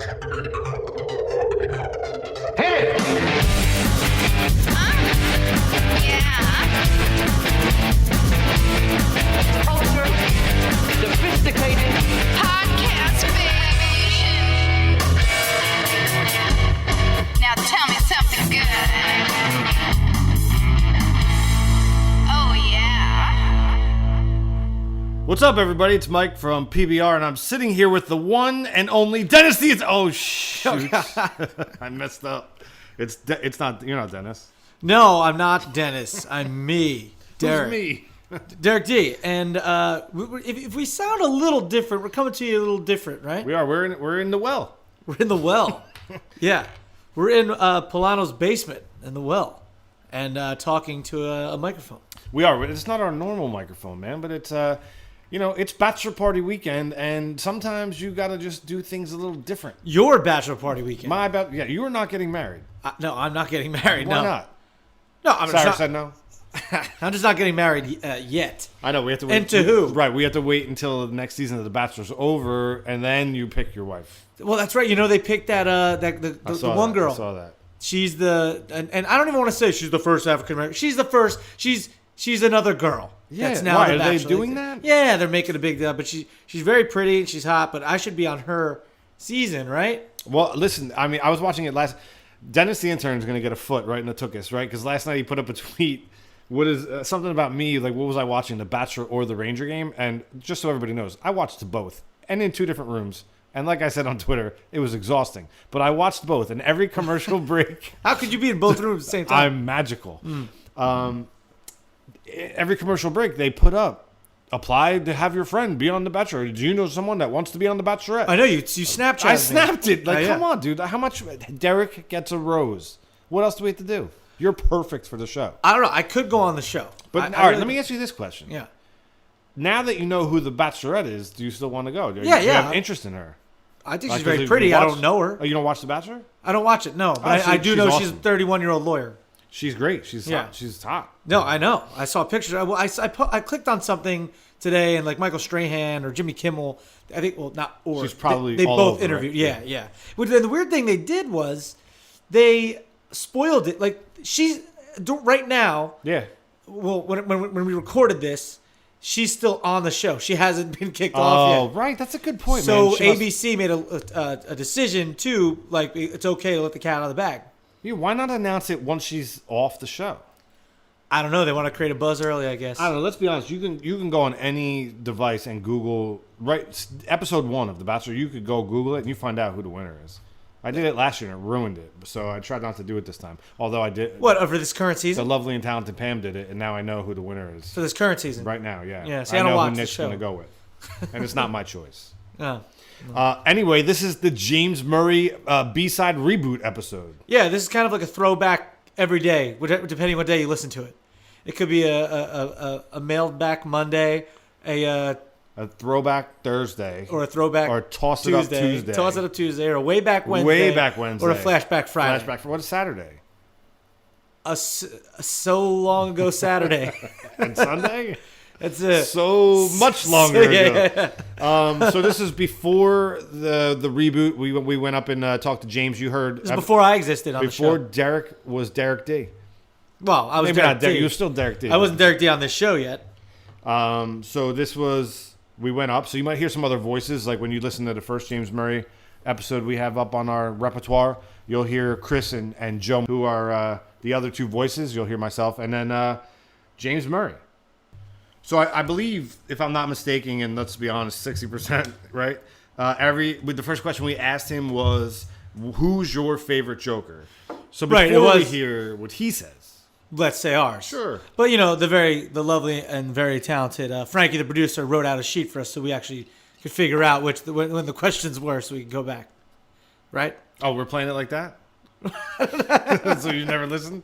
Sophisticated podcast, baby. Now tell me something good. Oh, yeah. What's up, everybody? It's Mike from PBR, and I'm sitting here with the one and only Dennis the... Oh, shoot. I messed up. It's not... You're not Dennis. No, I'm not Dennis. I'm me, Derek. Who's me? Derek D. And if we sound a little different, we're coming to you a little different, right? We are. We're in the well. We're in the well. Yeah. We're in Polano's basement in the well and talking to a microphone. We are. It's not our normal microphone, man, but it's... it's bachelor party weekend, and sometimes you gotta just do things a little different. Your bachelor party weekend. You are not getting married. No, I'm not getting married. Why no. not? No, I'm Sarah just said no. I'm just not getting married yet. I know we have to wait. And to who? Right, we have to wait until the next season of The Bachelor's over, and then you pick your wife. Well, that's right. You know, they picked the one girl. I saw that. She's and I don't even want to say she's the first African American. She's the first. She's another girl. Yeah. That's now Why, the are they Bachelor. doing that? Yeah, they're making a big deal. But she's very pretty and she's hot. But I should be on her season, right? Well, listen. I mean, I was watching it last. Dennis the intern is going to get a foot right in the tuchus, right? Because last night he put up a tweet. What is something about me? Like, what was I watching? The Bachelor or the Ranger game? And just so everybody knows, I watched both and in two different rooms. And like I said on Twitter, it was exhausting. But I watched both. And every commercial break. How could you be in both rooms at the same time? I'm magical. Every commercial break, they put up, apply to have your friend be on The Bachelor. Do you know someone that wants to be on The Bachelorette? I know you Snapchat. I snapped it. Like, yeah. Come on, dude. How much? Derek gets a rose. What else do we have to do? You're perfect for the show. I don't know. I could go on the show. But all right, let me ask you this question. Yeah. Now that you know who the Bachelorette is, do you still want to go? Do you have interest in her? I think she's very pretty. I don't know her. Oh, you don't watch The Bachelor? I don't watch it. No, but I do know awesome. She's a 31-year-old lawyer. She's great. She's hot. She's hot. No, I know. I saw pictures. I clicked on something today, and like Michael Strahan or Jimmy Kimmel. I think. Well, not or. She's probably they all both over, interviewed. right? Yeah. But the weird thing they did was they spoiled it. Like she's right now. Yeah. Well, when we recorded this, she's still on the show. She hasn't been kicked off yet. Oh, right. That's a good point, so man. ABC made a decision to like it's okay to let the cat out of the bag. Yeah, why not announce it once she's off the show? I don't know. They want to create a buzz early, I guess. I don't know. Let's be honest. You can go on any device and Google episode 1 of The Bachelor. You could go Google it and you find out who the winner is. I did it last year and it ruined it, so I tried not to do it this time. Although I did. What for this current season? The lovely and talented Pam did it, and now I know who the winner is. For this current season, right now, yeah. Yeah. See, I don't know watch who the Nick's show. going to go with, and it's not my choice. Oh. Anyway, this is the James Murray B-side reboot episode. Yeah, this is kind of like a throwback every day, depending what day you listen to it. It could be a mailed back Monday, a throwback Thursday, or a throwback or toss Tuesday, it up Tuesday, toss it up Tuesday, or a way back Wednesday, or a flashback Friday. What is Saturday? A so long ago Saturday. And Sunday. That's it. So much longer ago. Yeah. So this is before the reboot. We went up and talked to James. You heard this is before I existed on the show. Before Derek was Derek D. Well, I was Maybe Derek not Derek. D. You were still Derek D. I wasn't Derek D on this show yet. So this was, we went up. So you might hear some other voices. Like when you listen to the first James Murray episode we have up on our repertoire, you'll hear Chris and Joe, who are the other two voices. You'll hear myself. And then James Murray. So I believe, if I'm not mistaken, and let's be honest, 60%, right? With the first question we asked him was, who's your favorite Joker? So before we hear what he says, let's say ours. Sure. But, you know, the lovely and very talented Franki, the producer, wrote out a sheet for us so we actually could figure out when the questions were so we could go back. Right? Oh, we're playing it like that? So you never listened?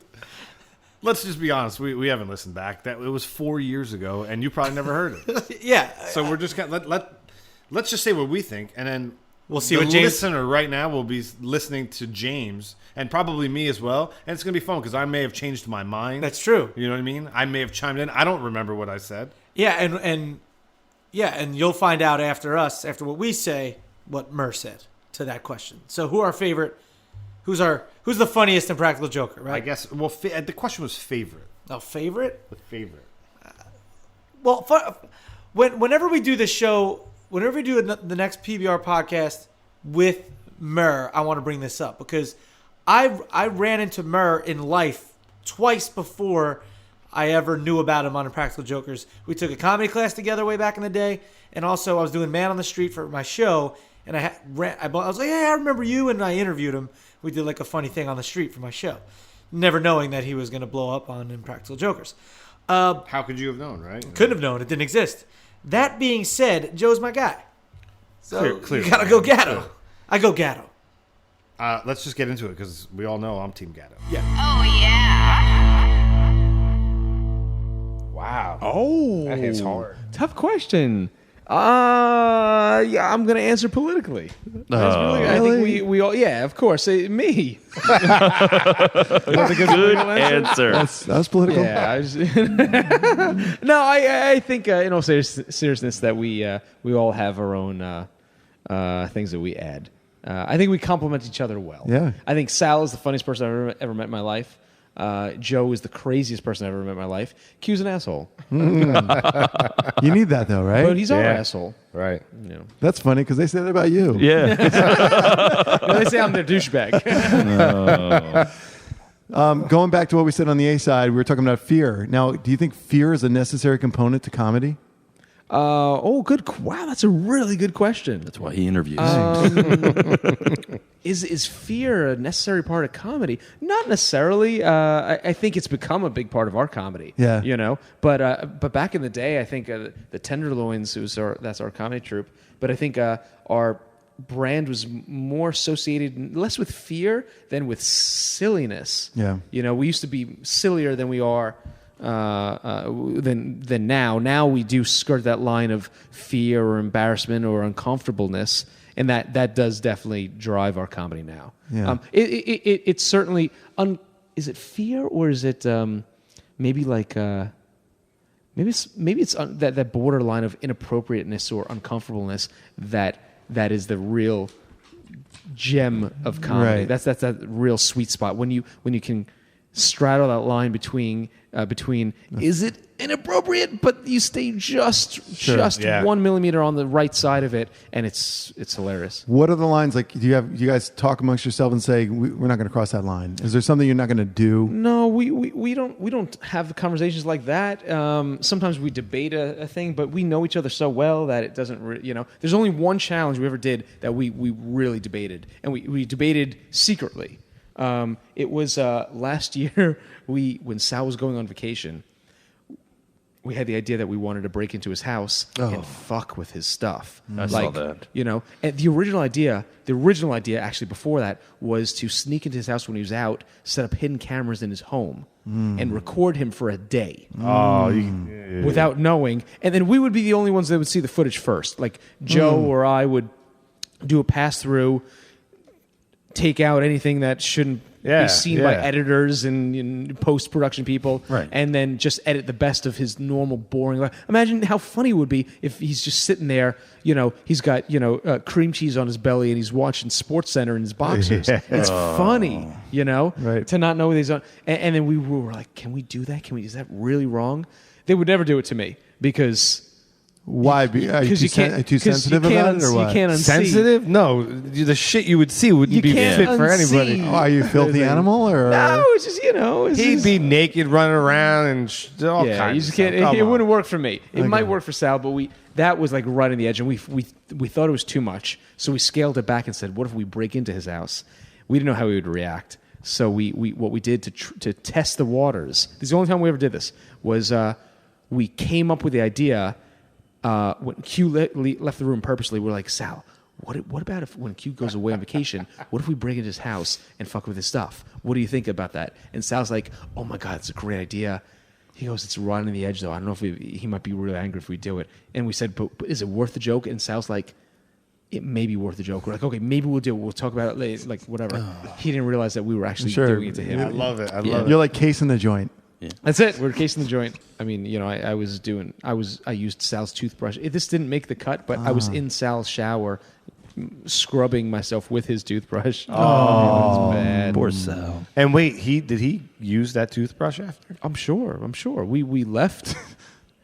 Let's just be honest. We haven't listened back. It was 4 years ago, and you probably never heard it. Yeah. So we're just going to let's just say what we think, and then we'll see the what James... listener right now will be listening to James, and probably me as well. And it's going to be fun because I may have changed my mind. That's true. You know what I mean? I may have chimed in. I don't remember what I said. Yeah, and you'll find out after what we say, what Murr said to that question. So who our favorite? Who's the funniest and Practical Joker? Right. I guess. Well, the question was favorite. Oh, favorite. The favorite. Well, whenever we do this show, whenever we do the next PBR podcast with Murr, I want to bring this up because I ran into Murr in life twice before I ever knew about him on Impractical Jokers. We took a comedy class together way back in the day, and also I was doing Man on the Street for my show, and I was like, hey, I remember you, and I interviewed him. We did like a funny thing on the street for my show, never knowing that he was going to blow up on Impractical Jokers. How could you have known, right? Couldn't have known. It didn't exist. That being said, Joe's my guy. So Clear. You got to go Gatto. I go Gatto. Let's just get into it because we all know I'm Team Gatto. Yeah. Oh, yeah. Wow. Oh, That hits hard. Tough question. Yeah, I'm gonna answer politically. I think we all, yeah, of course, me. Good answer. That was political. Yeah, no, I think in all seriousness that we all have our own things that we add. I think we complement each other well. Yeah. I think Sal is the funniest person I've ever met in my life. Joe is the craziest person I've ever met in my life. Q's an asshole. You need that though, right? But he's our Yeah. asshole. Right. You know. That's funny because they say that about you. Yeah. They say I'm their douchebag. Going back to what we said on the A side, we were talking about fear. Now, do you think fear is a necessary component to comedy? Good. Wow, that's a really good question. That's why he interviews. Is fear a necessary part of comedy? Not necessarily. I think it's become a big part of our comedy. Yeah. You know, but back in the day, I think the Tenderloins, that's our comedy troupe. But I think our brand was more associated less with fear than with silliness. Yeah. You know, we used to be sillier than we are. Than now. Now we do skirt that line of fear or embarrassment or uncomfortableness, and that does definitely drive our comedy now. Yeah. It's certainly is it fear or is it maybe like maybe it's that borderline of inappropriateness or uncomfortableness that is the real gem of comedy. Right. That's that real sweet spot when you can straddle that line between is it inappropriate, but you stay just Yeah. 1 millimeter on the right side of it, and it's hilarious. What are the lines like? Do you guys talk amongst yourself and say we're not going to cross that line? Is there something you're not going to do? No, we don't have conversations like that. Sometimes we debate a thing, but we know each other so well that it doesn't. There's only one challenge we ever did that we really debated, and we debated secretly. It was last year when Sal was going on vacation. We had the idea that we wanted to break into his house and fuck with his stuff. I saw that. And the original idea actually before that was to sneak into his house when he was out, set up hidden cameras in his home, and record him for a day. Without knowing. And then we would be the only ones that would see the footage first. Like Joe or I would do a pass through, take out anything that shouldn't be seen by editors and post-production people, Right. and then just edit the best of his normal, boring life. Imagine how funny it would be if he's just sitting there, he's got, cream cheese on his belly and he's watching SportsCenter in his boxers. Yeah. It's funny, Right. to not know what he's on. And then we were like, can we do that? Is that really wrong? They would never do it to me because... Why? Are you too sensitive about it, or what? You can't unsee. Sensitive? No, the shit you would see wouldn't You be can't fit for unsee. anybody. Oh, are you a filthy animal, or No, it's just it's He'd just, be naked running around and all yeah. kinds You of just stuff. can't. Come It on. wouldn't work for me. It Okay. might work for Sal, but that was like right on the edge, and we thought it was too much, so we scaled it back and said, what if we break into his house? We didn't know how he would react, so what we did to test the waters. This is the only time we ever did this. Was we came up with the idea. When Q left the room purposely, we're like, Sal, what about if when Q goes away on vacation, what if we break into his house and fuck with his stuff? What do you think about that? And Sal's like, oh my God, it's a great idea. He goes, it's right on the edge though. I don't know if he might be really angry if we do it. And we said, but is it worth the joke? And Sal's like, it may be worth the joke. We're like, okay, maybe we'll do it. We'll talk about it later, like whatever. He didn't realize that we were actually Sure. doing it to him. I love it. I love it. you're like casing the joint? That's it. We're casing the joint. I mean, I used Sal's toothbrush. This didn't make the cut, but I was in Sal's shower scrubbing myself with his toothbrush. Oh, it was bad. Poor Sal. And wait, did he use that toothbrush after? I'm sure. We left.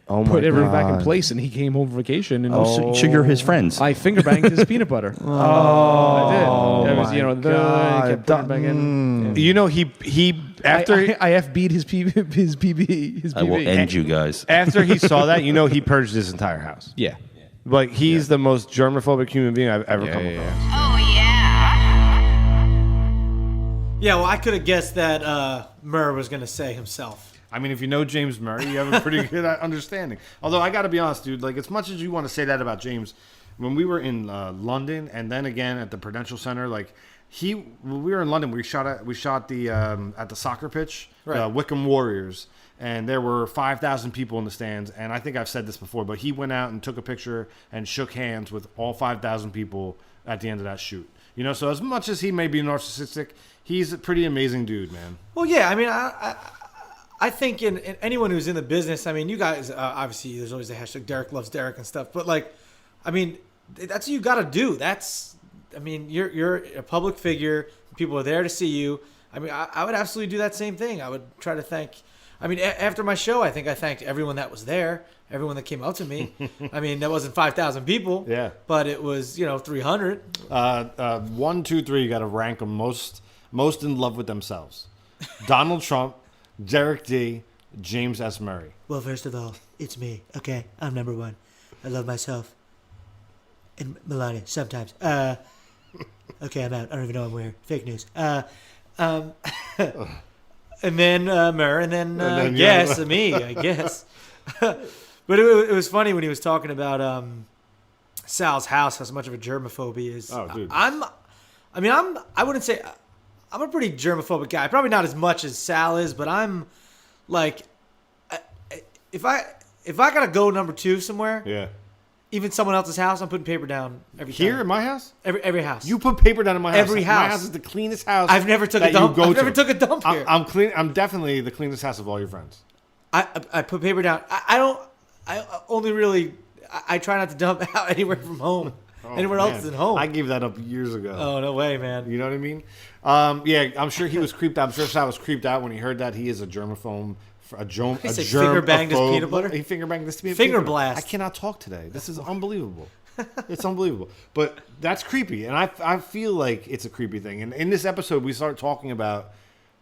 Oh my Put everything back in God. place, and he came home from vacation. And So you're his friends. I finger banged his peanut butter. I did. It was, my he kept putting it back in. Yeah. You know, he after I FB'd his PB. I will end you guys. after he saw that, you know, he purged his entire house. Yeah. Like he's the most germophobic human being I've ever come across. Oh, yeah. Yeah, well, I could have guessed that Murr was going to say himself. I mean, if you know James Murray, you have a pretty good understanding. Although I got to be honest, dude, like as much as you want to say that about James, when we were in London and then again at the Prudential Center, like when we were in London, we shot at the at the soccer pitch, Right. Wickham Warriors, and there were 5,000 people in the stands. And I think I've said this before, but he went out and took a picture and shook hands with all 5,000 people at the end of that shoot. You know, so as much as he may be narcissistic, he's a pretty amazing dude, man. Well, yeah, I mean, I think in anyone who's in the business, I mean, you guys, obviously, there's always the hashtag Derek loves Derek and stuff, but like, I mean, that's what you got to do. I mean, you're a public figure. People are there to see you. I mean, I would absolutely do that same thing. I would try to thank. I mean, after my show, I think I thanked everyone that was there, everyone that came out to me. I mean, that wasn't 5,000 people, Yeah. but it was 300. 1, 2, 3. You got to rank them most in love with themselves. Donald Trump, Derek D, James S. Murray. Well, first of all, it's me. Okay, I'm number one. I love myself. And Melania, sometimes. Okay, I'm out. I don't even know I'm where. Fake news. And then Murr, and then then yes, you. me, I guess. But it was funny when he was talking about Sal's house, how much of a germaphobe he is. Oh, dude. I wouldn't say I'm a pretty germophobic guy. Probably not as much as Sal is, but I'm like, if I gotta go number 2 somewhere, Yeah. even someone else's house, I'm putting paper down every time. Here in my house? Every house. You put paper down in my house. Every My house. house is the cleanest house. I've never took a that you dump. go I've never to. took a dump here. I'm clean. I'm definitely the cleanest house of all your friends. I put paper down. I only really I try not to dump out anywhere from home. Anywhere Man, else than home. I gave that up years ago. Oh, no way, man. You know what I mean? Yeah, I'm sure he was creeped out. I'm sure Sal was creeped out when he heard that he is a germaphobe. He said finger banged his peanut butter? He finger banged his peanut Finger butter. blast. I cannot talk today. This is unbelievable. It's unbelievable. But that's creepy, and I feel like it's a creepy thing. And in this episode, we start talking about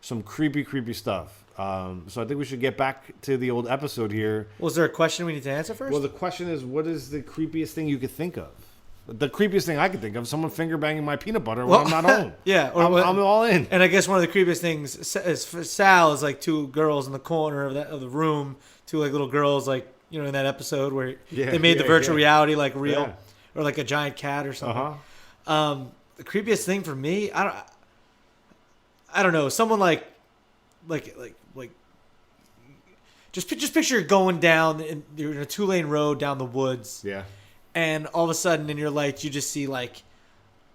some creepy stuff. So I think we should get back to the old episode here. Was there a question we need to answer first? Well, the question is, what is the creepiest thing you could think of? The creepiest thing I could think of: someone finger banging my peanut butter when I'm not home. Yeah, I'm all in. And I guess one of the creepiest things is for Sal is like 2 girls in the corner of the room, 2 like little girls like in that episode where they made the virtual reality like real, Yeah. or like a giant cat or something. Uh-huh. The creepiest thing for me, I don't know, someone like just picture you're going down and you're in a 2-lane road down the woods. Yeah. And all of a sudden in your lights, you just see like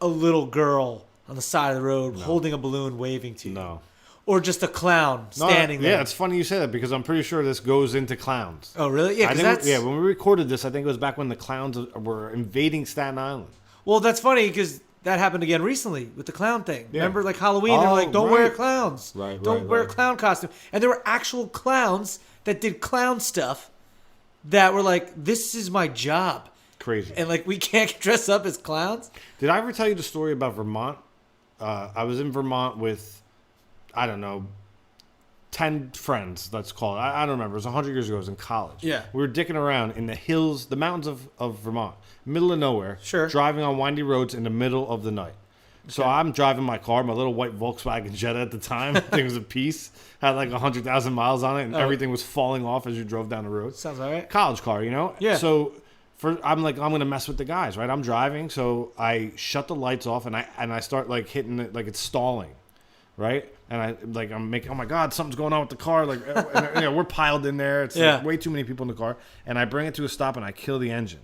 a little girl on the side of the road holding a balloon waving to you. No. Or just a clown standing there. Yeah, it's funny you say that because I'm pretty sure this goes into clowns. Oh, really? Yeah, I because think, when we recorded this, I think it was back when the clowns were invading Staten Island. Well, that's funny because that happened again recently with the clown thing. Yeah. Remember, like Halloween, they were like, don't wear right. clowns. Right, Don't right, wear right. a clown costume. And there were actual clowns that did clown stuff that were like, this is my job. Crazy. And like, we can't dress up as clowns. Did I ever tell you the story about Vermont? I was in Vermont with, I don't know, 10 friends, let's call it. I don't remember. It was 100 years ago. I was in college. Yeah. We were dicking around in the hills, the mountains of Vermont, middle of nowhere. Sure. Driving on windy roads in the middle of the night. So I'm driving my car, my little white Volkswagen Jetta at the time. It was a piece. Had like 100,000 miles on it, and everything was falling off as you drove down the road. Sounds all right. College car, you know? Yeah. So I'm like, I'm going to mess with the guys, right? I'm driving, so I shut the lights off, and I start like hitting it, like it's stalling, right? And I'm making, oh my God, something's going on with the car. Like, we're piled in there. It's like way too many people in the car. And I bring it to a stop, and I kill the engine.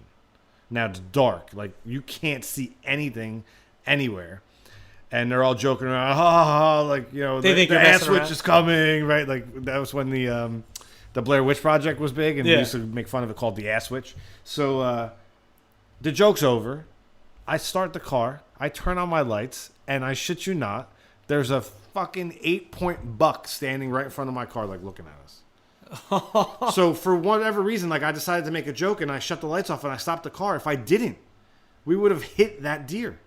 Now it's dark. Like, you can't see anything anywhere. And they're all joking around, ha ha ha, like, They think the you're ass messing switch around. is coming, right? Like, that was when the Blair Witch Project was big, and we used to make fun of it called the ass switch. So the joke's over, I start the car, I turn on my lights, and I shit you not, there's a fucking 8-point buck standing right in front of my car, like looking at us. So for whatever reason, like I decided to make a joke and I shut the lights off and I stopped the car. If I didn't, we would have hit that deer.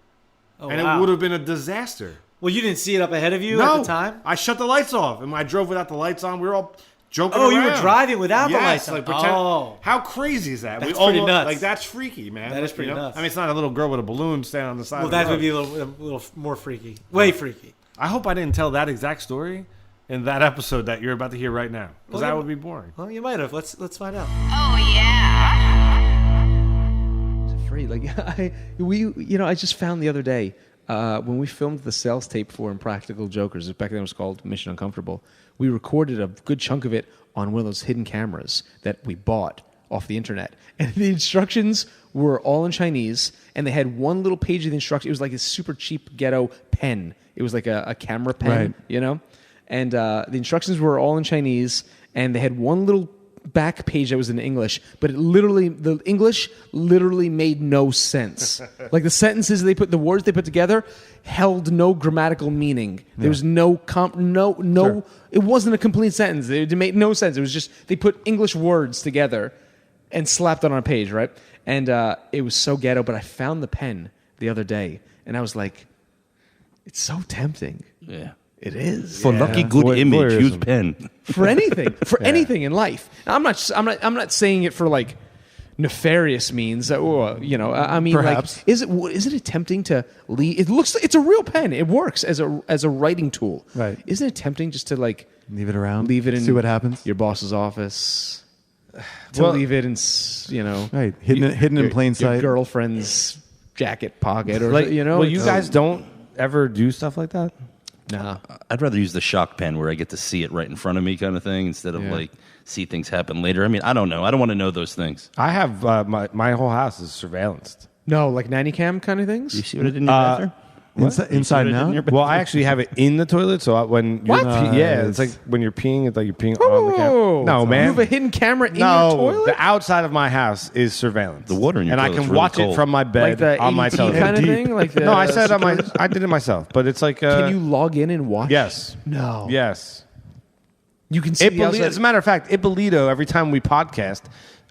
And it would have been a disaster. Well, you didn't see it up ahead of you No, at the time? I shut the lights off and I drove without the lights on. We were all joking Oh, around. you were driving without the lights on. Like pretend, Oh. How crazy is that? That's pretty nuts. Like that's freaky, man. That is pretty You know? nuts. I mean, it's not a little girl with a balloon standing on the side. Well, of the that road. would be a little more freaky. Way freaky. I hope I didn't tell that exact story in that episode that you're about to hear right now, because Well, that would be boring. Well, you might have. Let's find out. Oh, yeah. It's free. Like I just found the other day when we filmed the sales tape for Impractical Jokers. Back then it was called Mission Uncomfortable. We recorded a good chunk of it on one of those hidden cameras that we bought off the internet, and the instructions were all in Chinese, and they had one little page of the instructions. It was like a super cheap ghetto pen. It was like a camera pen, Right. And the instructions were all in Chinese, and they had one little back page that was in English, but the English literally made no sense. Like the sentences the words they put together held no grammatical meaning. There was no. Sure. It wasn't a complete sentence. It made no sense. It was just they put English words together and slapped it on a page, right? And it was so ghetto. But I found the pen the other day, and I was like, it's so tempting. Yeah. It is. For lucky good image, voyeurism. use pen. For anything, anything in life. Now, I'm not saying it for like nefarious means. I mean, Perhaps. like, is it tempting to leave? It's a real pen. It works as a writing tool. Right. Isn't it tempting just to like Leave it around. leave it in See what happens. your boss's office? To Well- leave it in Right. Hidden in plain your sight. girlfriend's jacket pocket, or Like, well, you it's- guys don't ever do stuff like that? Nah. I'd rather use the shock pen where I get to see it right in front of me kind of thing instead of like see things happen later. I mean, I don't know. I don't want to know those things. I have my whole house is surveillanced. No, like nanny cam kind of things. You see what I did in your bathroom? Inside and out. Well, I actually have it in the toilet, so when you're it's like when you're peeing, it's like you're peeing on the camera. No, You man. have a hidden camera in your No, toilet? the outside of my house is surveillance. The water in your and I toilet's can really watch cold. it from my Like bed the on my ADT television. kind of thing? Like the, No, I said I did it myself, but it's like Can you log in and watch? Yes. No. Yes. You can see the Ippolito, outside. as a matter of fact, Ippolito, every time we podcast,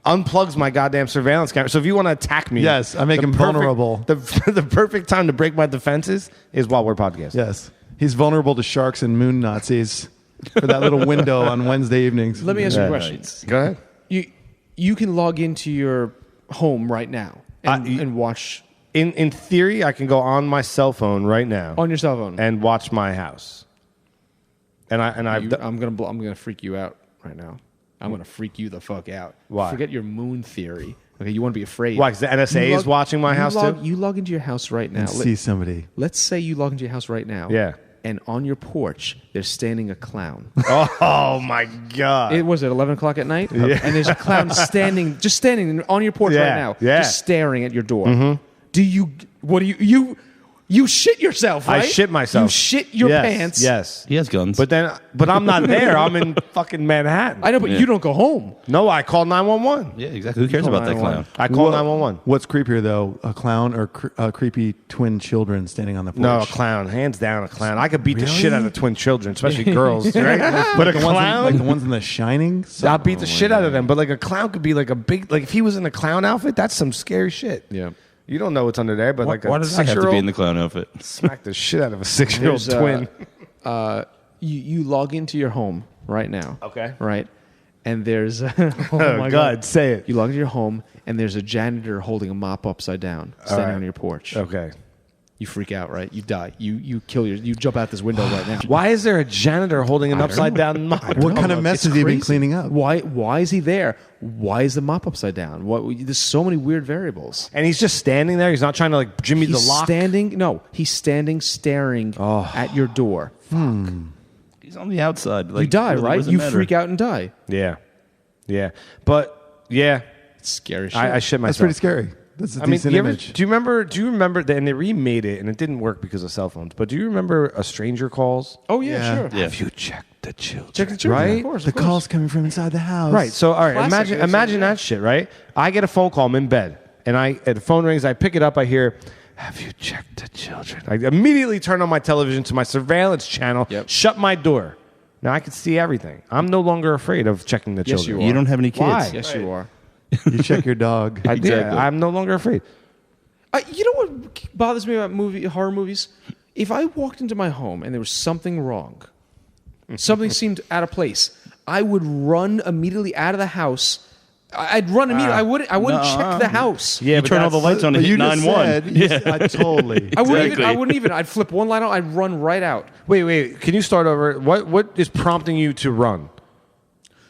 unplugs my goddamn surveillance camera. So if you want to attack me, Yes, I make the him perfect- vulnerable. The perfect time to break my defenses is while we're podcasting. Yes. He's vulnerable to sharks and moon Nazis for that little window on Wednesday evenings. Let me ask you a Yeah. question. Go ahead. You can log into your home right now and watch In theory, I can go on my cell phone right now on your cell phone. and watch my house. I'm I'm gonna freak you out right now. I'm gonna freak you the fuck out. Why? Forget your moon theory. Okay, you want to be afraid. Why? 'Cause the NSA is watching my house too? You log into your house right now. and see somebody. Let's say you log into your house right now. Yeah. And on your porch, there's standing a clown. Oh my god! It was at 11 o'clock at night, and there's a clown standing on your porch right now, just staring at your door. You shit yourself, right? I shit myself. You shit your Yes, pants. Yes, He has guns. but I'm not there. I'm in fucking Manhattan. I know, but you don't go home. No, I called 911. yeah, exactly. Who cares about that clown? I called 911. What's creepier though, a clown or creepy twin children standing on the porch? No, a clown. Hands down, a clown. I could beat the shit out of twin children, especially girls, right? But a The ones in, clown, like the ones in The Shining. I'll beat the shit out of them. But like a clown could be like a big, like if he was in a clown outfit, that's some scary shit. Yeah. You don't know what's under there, but like Why a does that have to 6-year-old be in the clown outfit? smack the shit out of a 6-year-old There's, twin. You log into your home right now. Okay. Right? And there's oh Oh, my God, say it. You log into your home, and there's a janitor holding a mop upside down, standing right. on your porch. Okay. You freak out, right? You die. You jump out this window right now. Why is there a janitor holding an upside down mop? What kind of mess It's has he been crazy. cleaning up? Why is he there? Why is the mop upside down? There's so many weird variables. And he's just standing there. He's not trying to like Jimmy He's the lock. standing. No, he's standing, staring at your door. He's on the outside. You die, really, what right? does it You matter? freak out and die. Yeah. But yeah, It's scary shit. I shit myself. That's pretty scary. That's a I mean, decent image. do you remember? And they remade it, and it didn't work because of cell phones. But do you remember A Stranger Calls? Oh yeah, sure. Yeah. You checked the children. Check the children, Right? Of course, The of course. call's coming from inside the house. Right. So, all right. Classic. Imagine that shit. Right. I get a phone call. I'm in bed, and the phone rings. I pick it up. I hear, have you checked the children? I immediately turn on my television to my surveillance channel, shut my door. Now I can see everything. I'm no longer afraid of checking the children. You don't have any kids. Why? Yes, you are. You check your dog. Yeah, I'm no longer afraid. You know what bothers me about horror movies? If I walked into my home and there was something wrong, something seemed out of place, I would run immediately out of the house. I'd run immediately. I wouldn't check the house. Yeah, you turn all the lights on and hit 911. Totally. I wouldn't even. I'd flip one light on. I'd run right out. Wait. Can you start over? What is prompting you to run?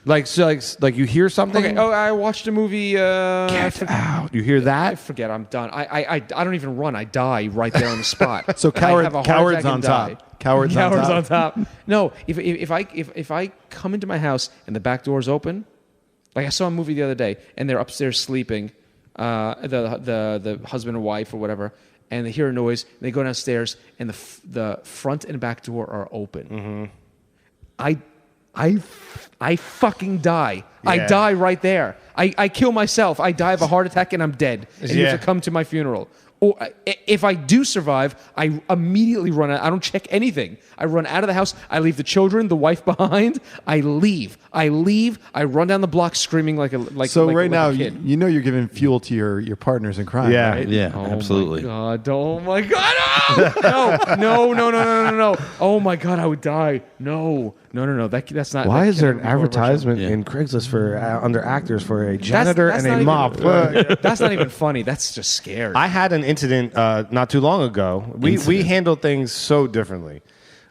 Like you hear something? Okay. Oh, I watched a movie. Get out. You hear that? I forget. I'm done. I don't even run. I die right there on the spot. So I have a heart cowards attack on and die. top. Cowards on top. No, if I come into my house and the back door's open, like I saw a movie the other day and they're upstairs sleeping, the husband and wife or whatever, and they hear a noise. And they go downstairs and the front and back door are open. Mm-hmm. I fucking die. Yeah. I die right there. I kill myself. I die of a heart attack and I'm dead. And you have to come to my funeral. Or if I do survive, I immediately run out. I don't check anything. I run out of the house. I leave the children, the wife behind. I leave. I run down the block screaming like a kid. You know you're giving fuel to your partners in crime. Yeah, right? Yeah, absolutely. Oh my God! No! Oh my God! I would die. No. That's not. Why is there an advertisement in Craigslist for under actors for a janitor and a mop? That's not even funny. That's just scary. I had an incident not too long ago. We handle things so differently.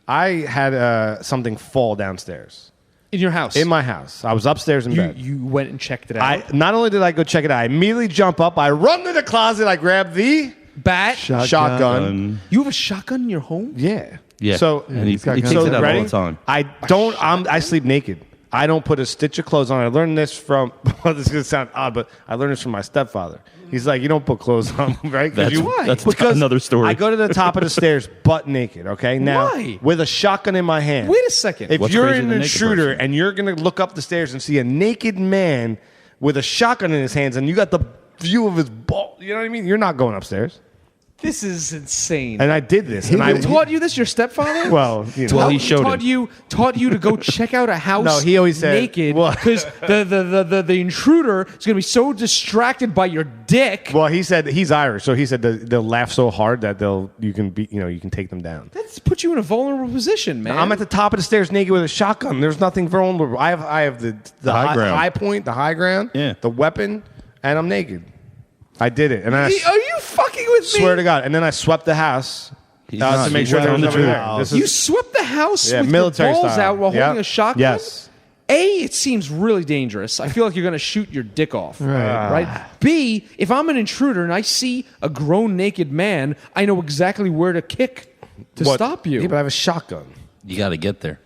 I had something fall downstairs. In your house? In my house. I was upstairs in bed. You went and checked it out? Not only did I go check it out, I immediately jump up. I run to the closet. I grab the bat shotgun. You have a shotgun in your home? Yeah. Yeah. So he takes it out ready? all the time. I sleep naked. I don't put a stitch of clothes on. I learned this from, well, this is going to sound odd, but I learned this from my stepfather. He's like, you don't put clothes on, right? That's another story. I go to the top of the stairs butt naked, okay? Now, why? with a shotgun in my hand. Wait a second. If What's you're crazier an than a naked intruder person? and you're going to look up the stairs and see a naked man with a shotgun in his hands and you got the view of his ball, you know what I mean? You're not going upstairs. This is insane. And I did this. He taught you this, your stepfather? Well, you know. Well, he showed taught you to go check out a house. No, he always said naked because the intruder is going to be so distracted by your dick. Well, he said he's Irish, so he said they'll laugh so hard that you can take them down. That's put you in a vulnerable position, man. I'm at the top of the stairs naked with a shotgun. There's nothing vulnerable. I have the high ground. high point, the high ground, the weapon, and I'm naked. I did it, and Are you fucking with me? Swear to God. And then I swept the house to make sure there was nobody there. You swept the house with military your balls style. out while holding a shotgun? Yes. A, it seems really dangerous. I feel like you're going to shoot your dick off. Right? B, if I'm an intruder and I see a grown naked man, I know exactly where to kick to stop you. Yeah, but I have a shotgun. You got to get there.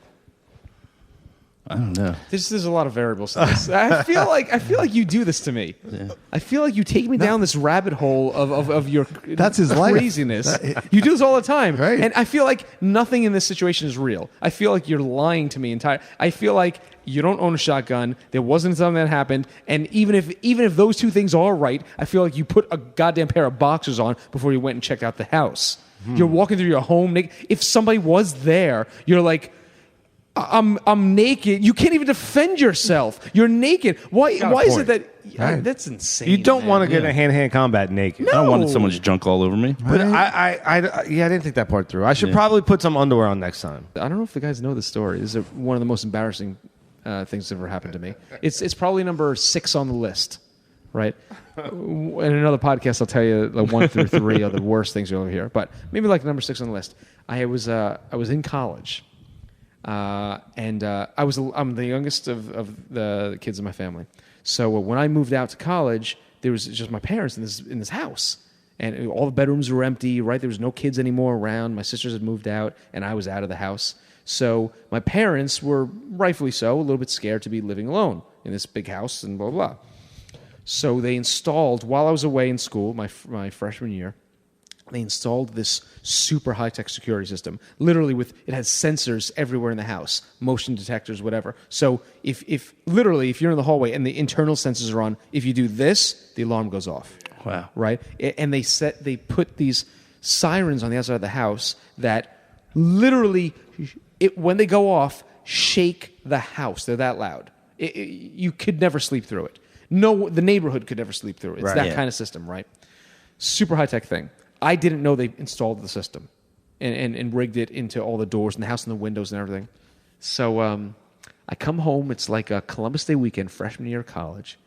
I don't know. There's a lot of variables to this. I feel like you do this to me. Yeah. I feel like you take me down this rabbit hole of your That's his craziness. You do this all the time. Right. And I feel like nothing in this situation is real. I feel like you're lying to me entirely. I feel like you don't own a shotgun. There wasn't something that happened. And even if those two things are right, I feel like you put a goddamn pair of boxers on before you went and checked out the house. You're walking through your home naked. If somebody was there, you're like, I'm naked. You can't even defend yourself. You're naked. Why is it that that's insane? You don't want to get in hand-to-hand combat naked. No. I don't want someone's junk all over me. But I didn't think that part through. I should probably put some underwear on next time. I don't know if the guys know this story. This is one of the most embarrassing things that's ever happened to me. It's probably number 6 on the list, right? In another podcast, I'll tell you like 1 through 3 are the worst things you'll ever hear. But maybe like number 6 on the list. I was in college. I'm the youngest of the kids in my family. So when I moved out to college, there was just my parents in this house, and all the bedrooms were empty. Right, there was no kids anymore around. My sisters had moved out, and I was out of the house. So my parents were rightfully so a little bit scared to be living alone in this big house and blah blah. So they installed while I was away in school, my freshman year. They installed this super high-tech security system. Literally, it has sensors everywhere in the house, motion detectors, whatever. So if you're in the hallway and the internal sensors are on, if you do this, the alarm goes off. Wow. Right? And they put these sirens on the outside of the house that literally, when they go off, shake the house. They're that loud. You could never sleep through it. No, the neighborhood could never sleep through it. It's that kind of system, right? Super high-tech thing. I didn't know they installed the system and rigged it into all the doors in the house and the windows and everything. So I come home. It's like a Columbus Day weekend, freshman year of college.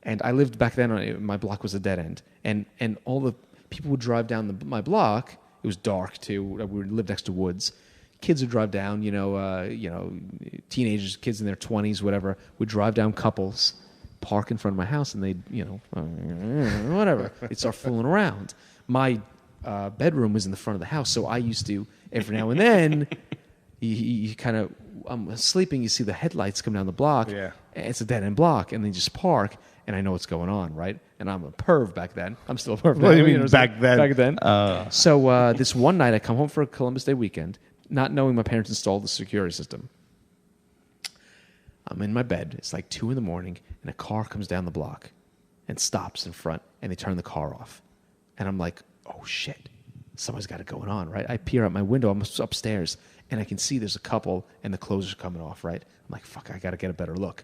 And I lived back then, my block was a dead end. And all the people would drive down my block. It was dark, too. We lived next to woods. Kids would drive down, teenagers, kids in their 20s, whatever, would drive down couples, park in front of my house, and they'd, whatever. They'd start fooling around. My bedroom was in the front of the house, so I used to, every now and then, you kind of, I'm sleeping, you see the headlights come down the block. Yeah. It's a dead-end block, and they just park, and I know what's going on, right? And I'm a perv back then. I'm still a perv now. What do you mean back then? Back then. So this one night, I come home for a Columbus Day weekend, not knowing my parents installed the security system. I'm in my bed. It's like 2 a.m, and a car comes down the block and stops in front, and they turn the car off. And I'm like, oh, shit. Somebody's got it going on, right? I peer out my window. I'm upstairs, and I can see there's a couple, and the clothes are coming off, right? I'm like, fuck, I got to get a better look.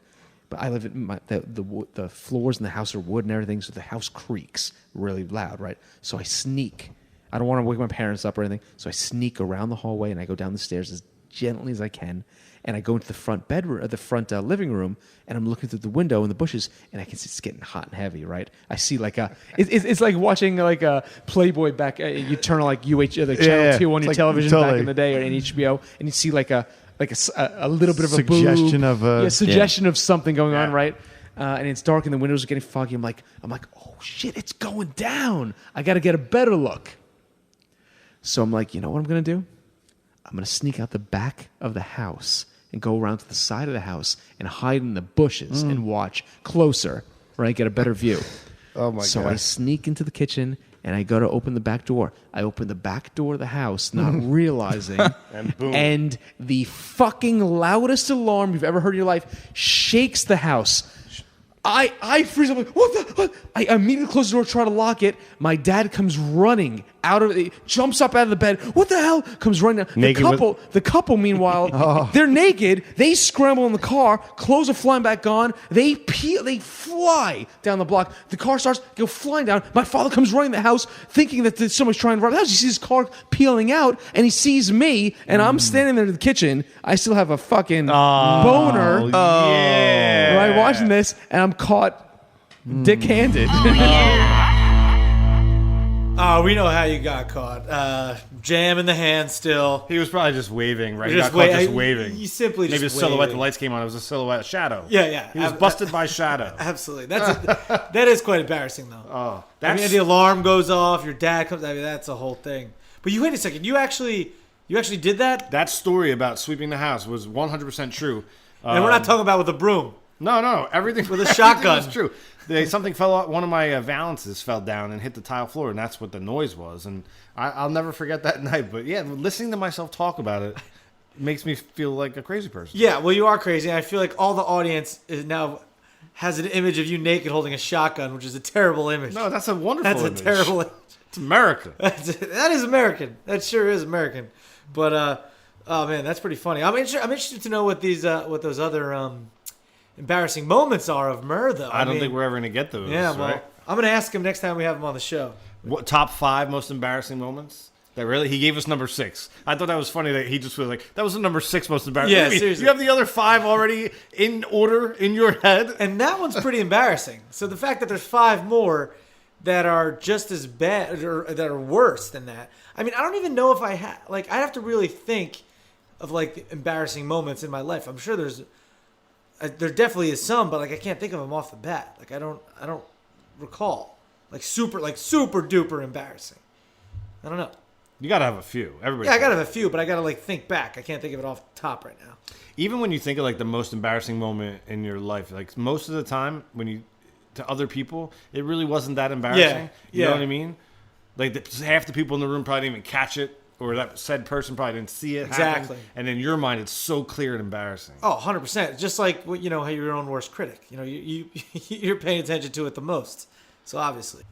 But I live in the floors in the house are wood and everything, so the house creaks really loud, right? So I sneak. I don't want to wake my parents up or anything, so I sneak around the hallway, and I go down the stairs as gently as I can, and I go into the front bedroom, the front living room, and I'm looking through the window in the bushes, and I can see it's getting hot and heavy, right? I see like it's like watching like a Playboy back. You turn on like the channel 2 on your television back in the day, or in HBO, and you see like a little bit of a suggestion boob, suggestion of something going on, right? And it's dark, and the windows are getting foggy. I'm like, oh shit, it's going down. I got to get a better look. So I'm like, you know what I'm gonna do? I'm going to sneak out the back of the house and go around to the side of the house and hide in the bushes and watch closer, right? Get a better view. Oh, my God. So I sneak into the kitchen, and I go to open the back door. I open the back door of the house, not realizing. And boom. And the fucking loudest alarm you've ever heard in your life shakes the house. I freeze. I'm like, what? I immediately close the door, try to lock it. My dad comes running out of it, jumps up out of the bed. What the hell? Comes running down. The couple, meanwhile, they're naked. They scramble in the car. Clothes are flying back on. They fly down the block. The car starts go flying down. My father comes running the house, thinking that someone's trying to run the house. He sees his car peeling out, and he sees me, and I'm standing there in the kitchen. I still have a fucking boner. Yeah. Right, watching this, and I'm caught dick-handed. Oh, we know how you got caught. Jam in the hand still. He was probably just waving, right? He Just got caught wa- just waving. You simply Maybe just a silhouette. waving. The lights came on. It was a silhouette, shadow. Yeah. He was busted by shadow. Absolutely. That is quite embarrassing, though. Oh, I mean, the alarm goes off. Your dad comes. I mean, that's a whole thing. But wait a second. You actually did that? That story about sweeping the house was 100% true. And we're not talking about with a broom. No, everything With a shotgun. was true. Something fell out. One of my valances fell down and hit the tile floor, and that's what the noise was. And I'll never forget that night. But yeah, listening to myself talk about it makes me feel like a crazy person. Yeah, well, you are crazy. I feel like all the audience is now has an image of you naked holding a shotgun, which is a terrible image. No, that's a wonderful image. That's a terrible image. It's America. That is American. That sure is American. But oh man, that's pretty funny. I'm interested to know what those other embarrassing moments are of Murr, though. I don't think we're ever going to get those. Yeah, well, right? I'm going to ask him next time we have him on the show. What top 5 most embarrassing moments? That really he gave us number 6. I thought that was funny that he just was like that was the number 6 most embarrassing. Yeah, seriously. You have the other 5 already in order in your head, and that one's pretty embarrassing. So the fact that there's 5 more that are just as bad or that are worse than that. I mean, I don't even know if I I'd have to really think of like embarrassing moments in my life. I'm sure there definitely is some, but like I can't think of them off the bat. Like I don't recall like super duper embarrassing. I don't know. you got to have a few. Everybody. Yeah, I gotta have a few, but I gotta like think back. I can't think of it off the top right now. Even when you think of like the most embarrassing moment in your life, like most of the time when you to other people, it really wasn't that embarrassing. You know what I mean? Like half the people in the room probably didn't even catch it, or that said person probably didn't see it happen. And in your mind, it's so clear and embarrassing. Oh, 100%. Just like how you're your own worst critic. You know, you're paying attention to it the most. So obviously.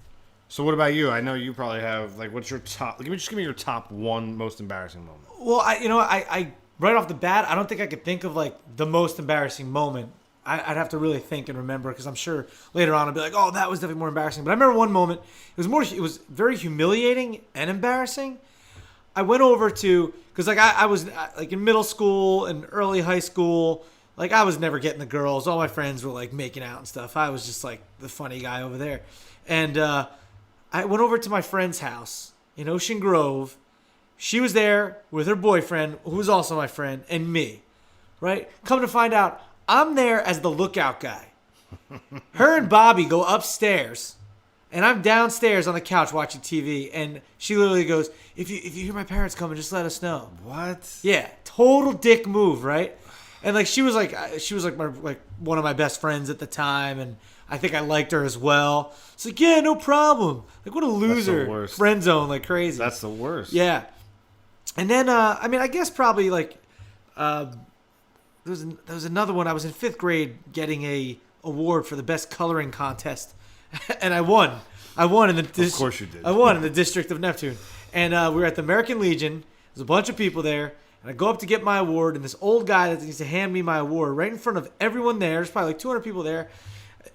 So what about you? I know you probably have what's your top? Just give me your top one most embarrassing moment. Well, I right off the bat, I don't think I could think of the most embarrassing moment. I'd have to really think and remember because I'm sure later on I'll be like, oh, that was definitely more embarrassing. But I remember one moment. It was very humiliating and embarrassing. I went over to because I was in middle school and early high school. I was never getting the girls. All my friends were making out and stuff. I was just the funny guy over there. And I went over to my friend's house in Ocean Grove. She was there with her boyfriend, who was also my friend, and me. Right? Come to find out, I'm there as the lookout guy. Her and Bobby go upstairs, and I'm downstairs on the couch watching TV. And she literally goes, "If you hear my parents coming, just let us know." What? Yeah, total dick move, right? And she was one of my best friends at the time, and I think I liked her as well. It's yeah, no problem. What a loser. That's the worst. Friend zone like crazy. That's the worst. Yeah. And then I guess probably there was another one. I was in 5th grade getting a award for the best coloring contest, and I won. I won in the Of course you did. I won in the District of Neptune, and we were at the American Legion. There's a bunch of people there. And I go up to get my award, and this old guy that needs to hand me my award right in front of everyone there. There's probably 200 people there.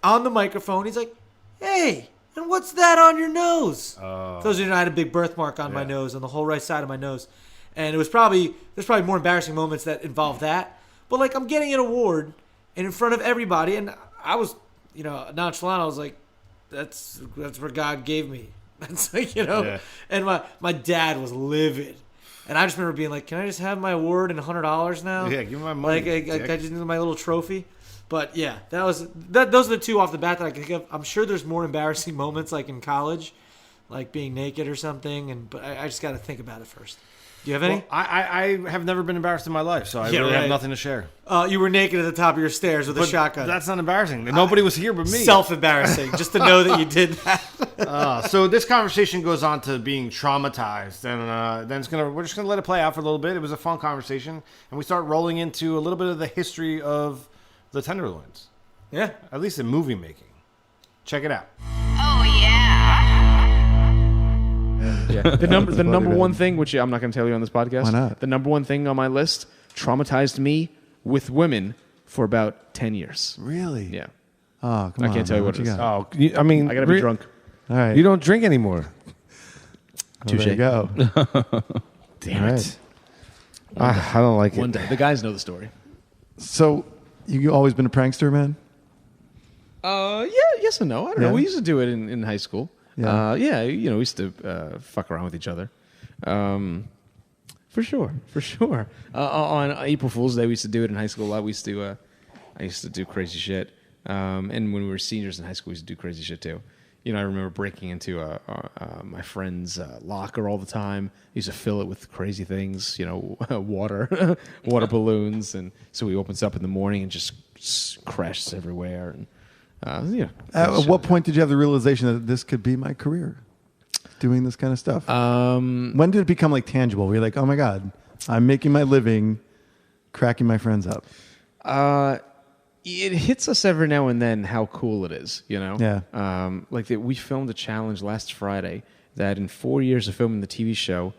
On the microphone, he's like, "Hey, and what's that on your nose?" For those of you who know, I had a big birthmark on my nose, on the whole right side of my nose. And there's probably more embarrassing moments that involve that. But I'm getting an award, and in front of everybody, and I was, nonchalant. I was like, "That's what God gave me." That's Yeah. And my dad was livid. And I just remember being like, "Can I just have my award and $100 now?" Yeah, give me my money. I just need my little trophy. But yeah, those are the two off the bat that I can think of. I'm sure there's more embarrassing moments in college, being naked or something. But I just got to think about it first. Do you have any? Well, I have never been embarrassed in my life, so I really have nothing to share. You were naked at the top of your stairs with a shotgun. That's not embarrassing. Nobody was here but me. Self-embarrassing, just to know that you did that. So this conversation goes on to being traumatized, and then we're just gonna let it play out for a little bit. It was a fun conversation, and we start rolling into a little bit of the history of the Tenderloins. Yeah. At least in movie making. Check it out. Oh, yeah. Yeah. The number one thing, which I'm not going to tell you on this podcast. Why not? The number one thing on my list traumatized me with women for about 10 years. Really? Yeah. Oh, come on. I can't tell you man. what it is. got? I mean, I got to be drunk. All right. You don't drink anymore. Well, there you go. Damn All it. right. I don't like One it. day. The guys know the story. So, you always been a prankster, man? Yeah, yes and no. I don't know. We used to do it in high school. Yeah. We used to fuck around with each other. For sure. On April Fool's Day, we used to do it in high school a lot. I used to do crazy shit. And when we were seniors in high school, we used to do crazy shit too. I remember breaking into my friend's locker all the time. I used to fill it with crazy things, water, water balloons. And so we opens up in the morning and just crashes everywhere. And At what point did you have the realization that this could be my career, doing this kind of stuff? When did it become tangible? Were you like, oh my God, I'm making my living cracking my friends up? It hits us every now and then how cool it is, Yeah. We filmed a challenge last Friday that in 4 years of filming the TV show,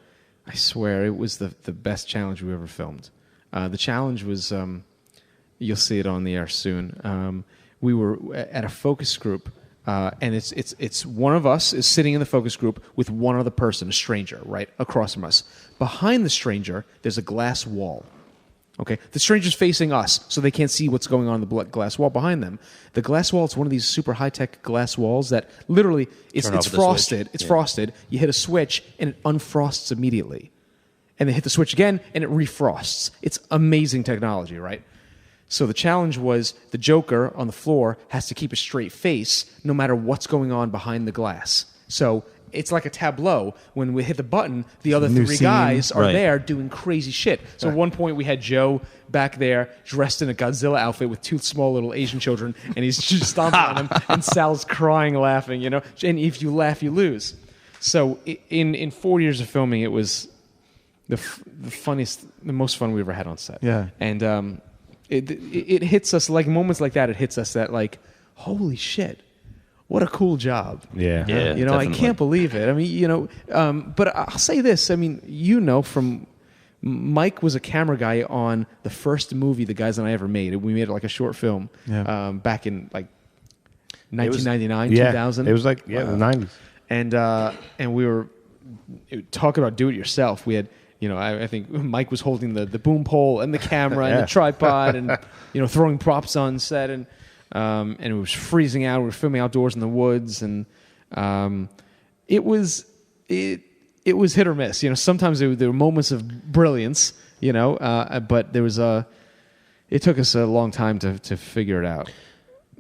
I swear it was the best challenge we ever filmed. The challenge was, you'll see it on the air soon. We were at a focus group, and it's one of us is sitting in the focus group with one other person, a stranger, right across from us. Behind the stranger, there's a glass wall. Okay, the stranger's facing us, so they can't see what's going on in the glass wall behind them. The glass wall is one of these super high-tech glass walls that literally it's frosted. It's frosted. You hit a switch, and it unfrosts immediately. And then hit the switch again, and it refrosts. It's amazing technology, right? So the challenge was the Joker on the floor has to keep a straight face no matter what's going on behind the glass. So it's like a tableau. When we hit the button, the other three guys are there doing crazy shit. So at one point we had Joe back there dressed in a Godzilla outfit with two small little Asian children, and he's just stomping on him, and Sal's crying, laughing, And if you laugh, you lose. So in 4 years of filming, it was the funniest, the most fun we ever had on set. Yeah. And it hits us, moments like that, it hits us that holy shit, what a cool job. Yeah. Yeah, You know, I definitely. can't believe it. I mean, you know, but I'll say this. I mean, you know, from Mike was a camera guy on the first movie the guys and I ever made. We made it like a short film back in like 1999, 2000. It was like the 90s. And we were talking about do it yourself. We had, you know, I think Mike was holding the boom pole and the camera and the tripod and, you know, throwing props on set and it was freezing out. We were filming outdoors in the woods and it was hit or miss. You know, sometimes there were moments of brilliance, you know, but it took us a long time to figure it out.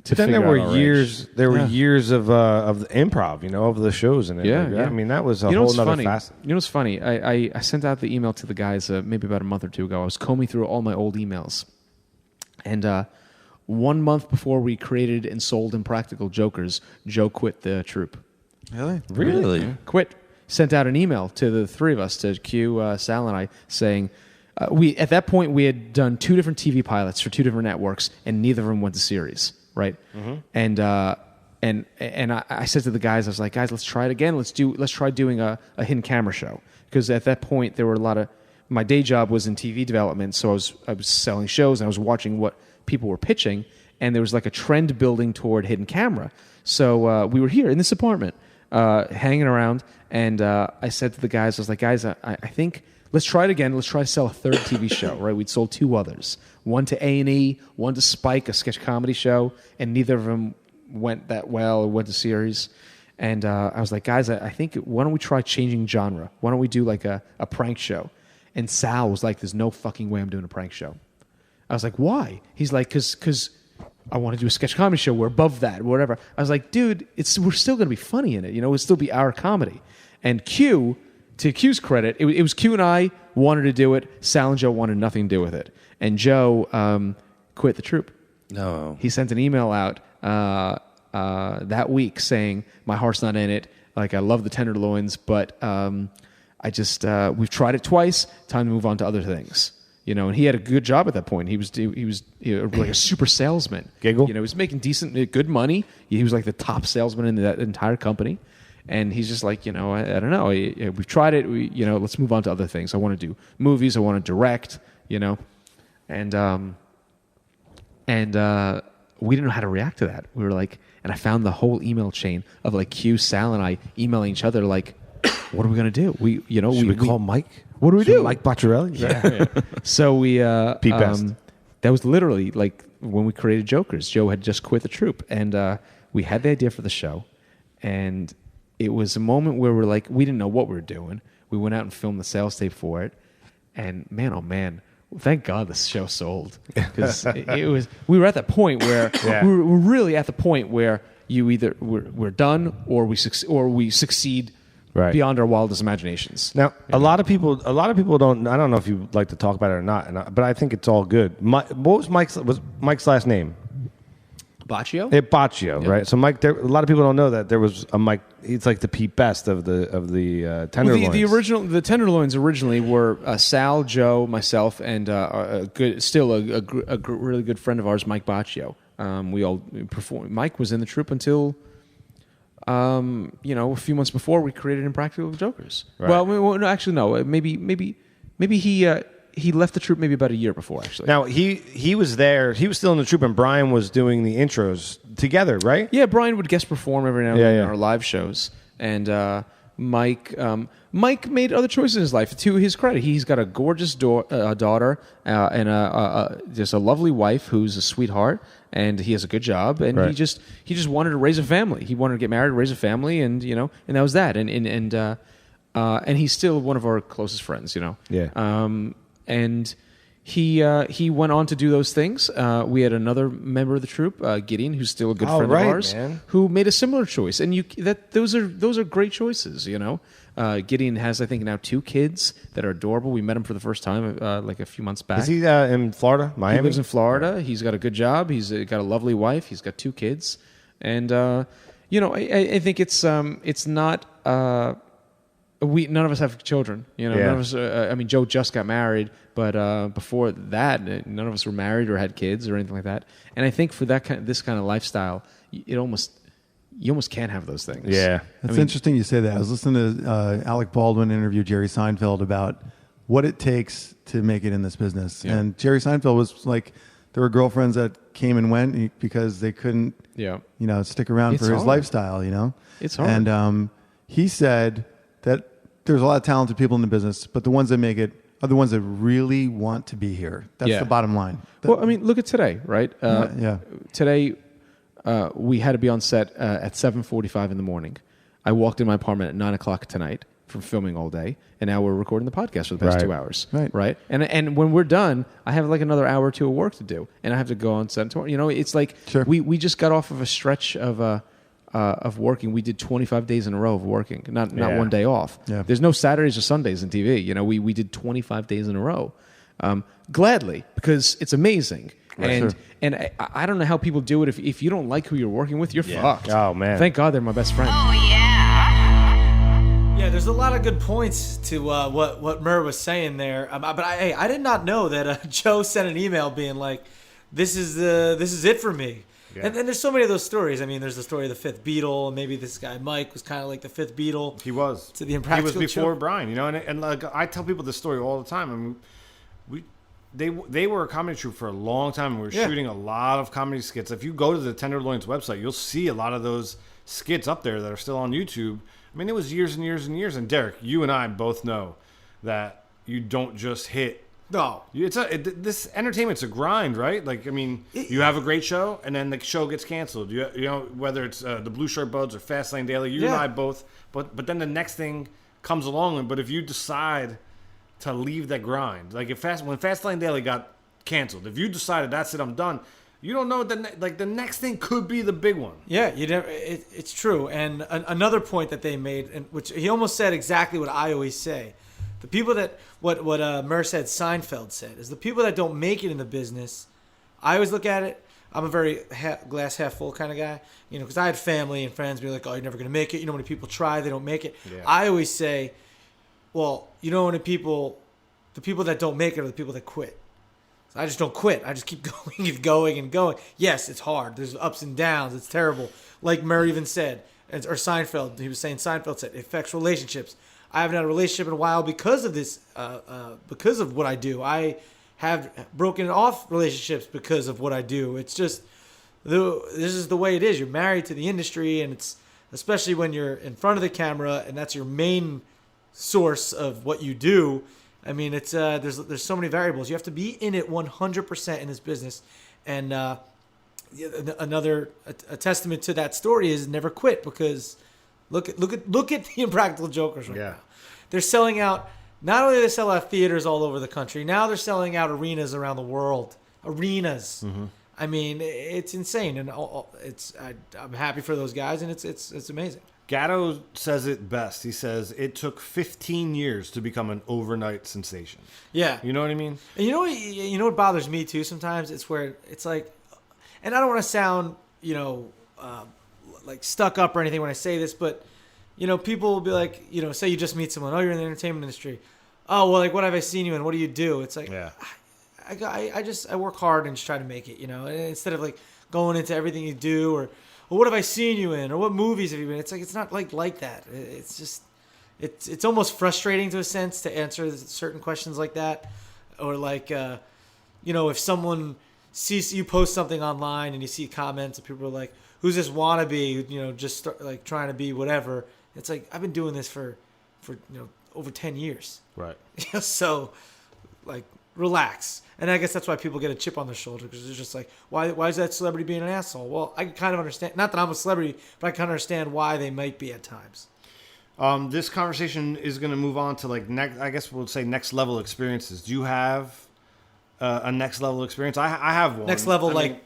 But then there were years. There were years of the improv, you know, of the shows and yeah. I mean, that was a You know whole what's other funny? facet. You know what's funny? I sent out the email to the guys maybe about a month or two ago. I was combing through all my old emails, and 1 month before we created and sold Impractical Jokers, Joe quit the troupe. Really? Yeah. Quit. Sent out an email to the three of us, to Q, Sal, and I, saying at that point we had done 2 different TV pilots for 2 different networks, and neither of them went to series. Right, and I said to the guys, I was like, guys, let's try it again. Let's try doing a hidden camera show, because at that point there were a lot of my day job was in TV development, so I was selling shows and I was watching what people were pitching, and there was like a trend building toward hidden camera. So we were here in this apartment, hanging around, and I said to the guys, I was like, guys, I think. Let's try it again. Let's try to sell a 3rd TV show, right? We'd sold 2 others. One to A&E, one to Spike, a sketch comedy show, and neither of them went that well or went to series. And I was like, guys, I think, why don't we try changing genre? Why don't we do like a prank show? And Sal was like, there's no fucking way I'm doing a prank show. I was like, why? He's like, because I want to do a sketch comedy show. We're above that, whatever. I was like, dude, we're still going to be funny in it. You know, it'll still be our comedy. And Q... To Q's credit, it was Q and I wanted to do it. Sal and Joe wanted nothing to do with it. And Joe quit the troupe. No. He sent an email out that week saying, my heart's not in it. Like, I love the Tenderloins, but I just, we've tried it twice. Time to move on to other things. You know, and he had a good job at that point. He was like a super salesman. Giggle? You know, he was making good money. He was like the top salesman in that entire company. And he's just like, you know, I don't know. We've tried it. Let's move on to other things. I want to do movies. I want to direct, you know. And we didn't know how to react to that. We were like, and I found the whole email chain of like Q, Sal, and I emailing each other like, what are we going to do? Should we call Mike? What do we do? Mike Bocciarelli? Yeah. So we Pete Best. that was literally like when we created Jokers. Joe had just quit the troupe, and we had the idea for the show, and it was a moment where we're like, we didn't know what we were doing. We went out and filmed the sales tape for it, and man, oh man, thank God this show sold, because it was. We were at that point where we're really at the point where you either we're done or we succeed beyond our wildest imaginations. Now, a lot of people don't. I don't know if you like to talk about it or not, but I think it's all good. What was Mike's last name? Baccio? Baccio, right? So Mike, a lot of people don't know that there was a Mike. It's like the Pete Best of the Tenderloins. The Tenderloins originally were Sal, Joe, myself, and a really good friend of ours, Mike Baccio. We all performed. Mike was in the troupe until a few months before we created Impractical Jokers. Right. Well, no, actually, no. Maybe he left the troupe maybe about a year before, actually. Now, he was there. He was still in the troupe, and Brian was doing the intros together, right? Yeah, Brian would guest perform every now and then in our live shows. And Mike made other choices in his life. To his credit, he's got a gorgeous daughter and just a lovely wife who's a sweetheart, and he has a good job. And he just wanted to raise a family. He wanted to get married, raise a family, and that was that. And he's still one of our closest friends. Yeah. And he went on to do those things. We had another member of the troupe, Gideon, who's still a good friend of ours, who made a similar choice. And those are great choices. Gideon has, I think, now 2 kids that are adorable. We met him for the first time like a few months back. Is he in Florida, Miami? He lives in Florida. He's got a good job. He's got a lovely wife. He's got 2 kids. And I think it's not. None of us have children. None of us. Joe just got married, but before that, none of us were married or had kids or anything like that. And I think for this kind of lifestyle, it almost you almost can't have those things. Yeah. It's interesting you say that. I was listening to Alec Baldwin interview Jerry Seinfeld about what it takes to make it in this business. Yeah. And Jerry Seinfeld was like, there were girlfriends that came and went because they couldn't, stick around It's for his hard. lifestyle, It's hard. And he said that there's a lot of talented people in the business, but the ones that make it are the ones that really want to be here. That's Yeah. the bottom line. Well, I mean, look at today, right? Yeah. Today, we had to be on set at 7:45 in the morning. I walked in my apartment at 9 o'clock tonight from filming all day, and now we're recording the podcast for the past Right. 2 hours. Right. And when we're done, I have like another hour or two of work to do, and I have to go on set tomorrow. It's like Sure. we just got off of a stretch of working. We did 25 days in a row of working, not Yeah. one day off. Yeah. There's no Saturdays or Sundays in TV. We did 25 days in a row, gladly, because it's amazing. Sure. And I don't know how people do it. If you don't like who you're working with, you're fucked. Oh, man. Thank God they're my best friend. Oh, yeah. Yeah, there's a lot of good points to what Murr was saying there. But I did not know that Joe sent an email being like, "This is it for me." Yeah. And there's so many of those stories. I mean, there's the story of the fifth Beatle, and maybe this guy Mike was kind of like the fifth Beatle. He was. To the He Impractical was before Joke. Brian, and like I tell people this story all the time. I mean, they were a comedy troupe for a long time. And we were Yeah. shooting a lot of comedy skits. If you go to the Tenderloins website, you'll see a lot of those skits up there that are still on YouTube. I mean, it was years and years and years. And Derek, you and I both know that you don't just hit. No. This entertainment's a grind, right? Like, I mean, you have a great show, and then the show gets canceled. You know, whether it's the Blue Shirt Buds or Fastlane Daily, you and Yeah. I both. But then the next thing comes along. But if you decide to leave that grind, like when Fastlane Daily got canceled, if you decided that's it, I'm done. You don't know that the next thing could be the big one. Yeah, you never. It's true. And another point that they made, and which he almost said exactly what I always say. The people that what Murr said, Seinfeld said, is the people that don't make it in the business. I always look at it. I'm a very glass half full kind of guy, because I had family and friends be like, "Oh, you're never gonna make it." You know, when people try, they don't make it. Yeah. I always say, "Well, when the people that don't make it are the people that quit." So I just don't quit. I just keep going and going and going. Yes, it's hard. There's ups and downs. It's terrible. Like Murr even said, or Seinfeld, he was saying Seinfeld said, it affects relationships. I haven't had a relationship in a while because of this, because of what I do. I have broken off relationships because of what I do. It's just, this is the way it is. You're married to the industry, and it's, especially when you're in front of the camera, and that's your main source of what you do. I mean, it's there's so many variables. You have to be in it 100% in this business, and another testament to that story is never quit, because look at the Impractical Jokers right now. They're selling out. Not only do they sell out theaters all over the country, now they're selling out arenas around the world. Arenas. Mm-hmm. I mean, it's insane, and I'm happy for those guys, and it's amazing. Gatto says it best. He says it took 15 years to become an overnight sensation. Yeah. You know what I mean? And you know what bothers me too sometimes? It's where it's like, and I don't want to sound, like stuck up or anything when I say this, but, people will be like, say you just meet someone, oh, you're in the entertainment industry. Oh, well, like, what have I seen you in? What do you do? It's like, Yeah. I work hard and just try to make it, and instead of like going into everything you do, or what have I seen you in, or what movies have you been? It's like, it's not like that. It's just, it's almost frustrating to a sense to answer certain questions like that. Or like, if someone sees you post something online and you see comments and people are like, who's this wannabe, just like trying to be whatever. It's like, I've been doing this for over 10 years. Right. So, like, relax. And I guess that's why people get a chip on their shoulder, because it's just like, why is that celebrity being an asshole? Well, I can kind of understand. Not that I'm a celebrity, but I kind of understand why they might be at times. This conversation is going to move on to I guess we'll say next level experiences. Do you have a next level experience? I have one. Next level, in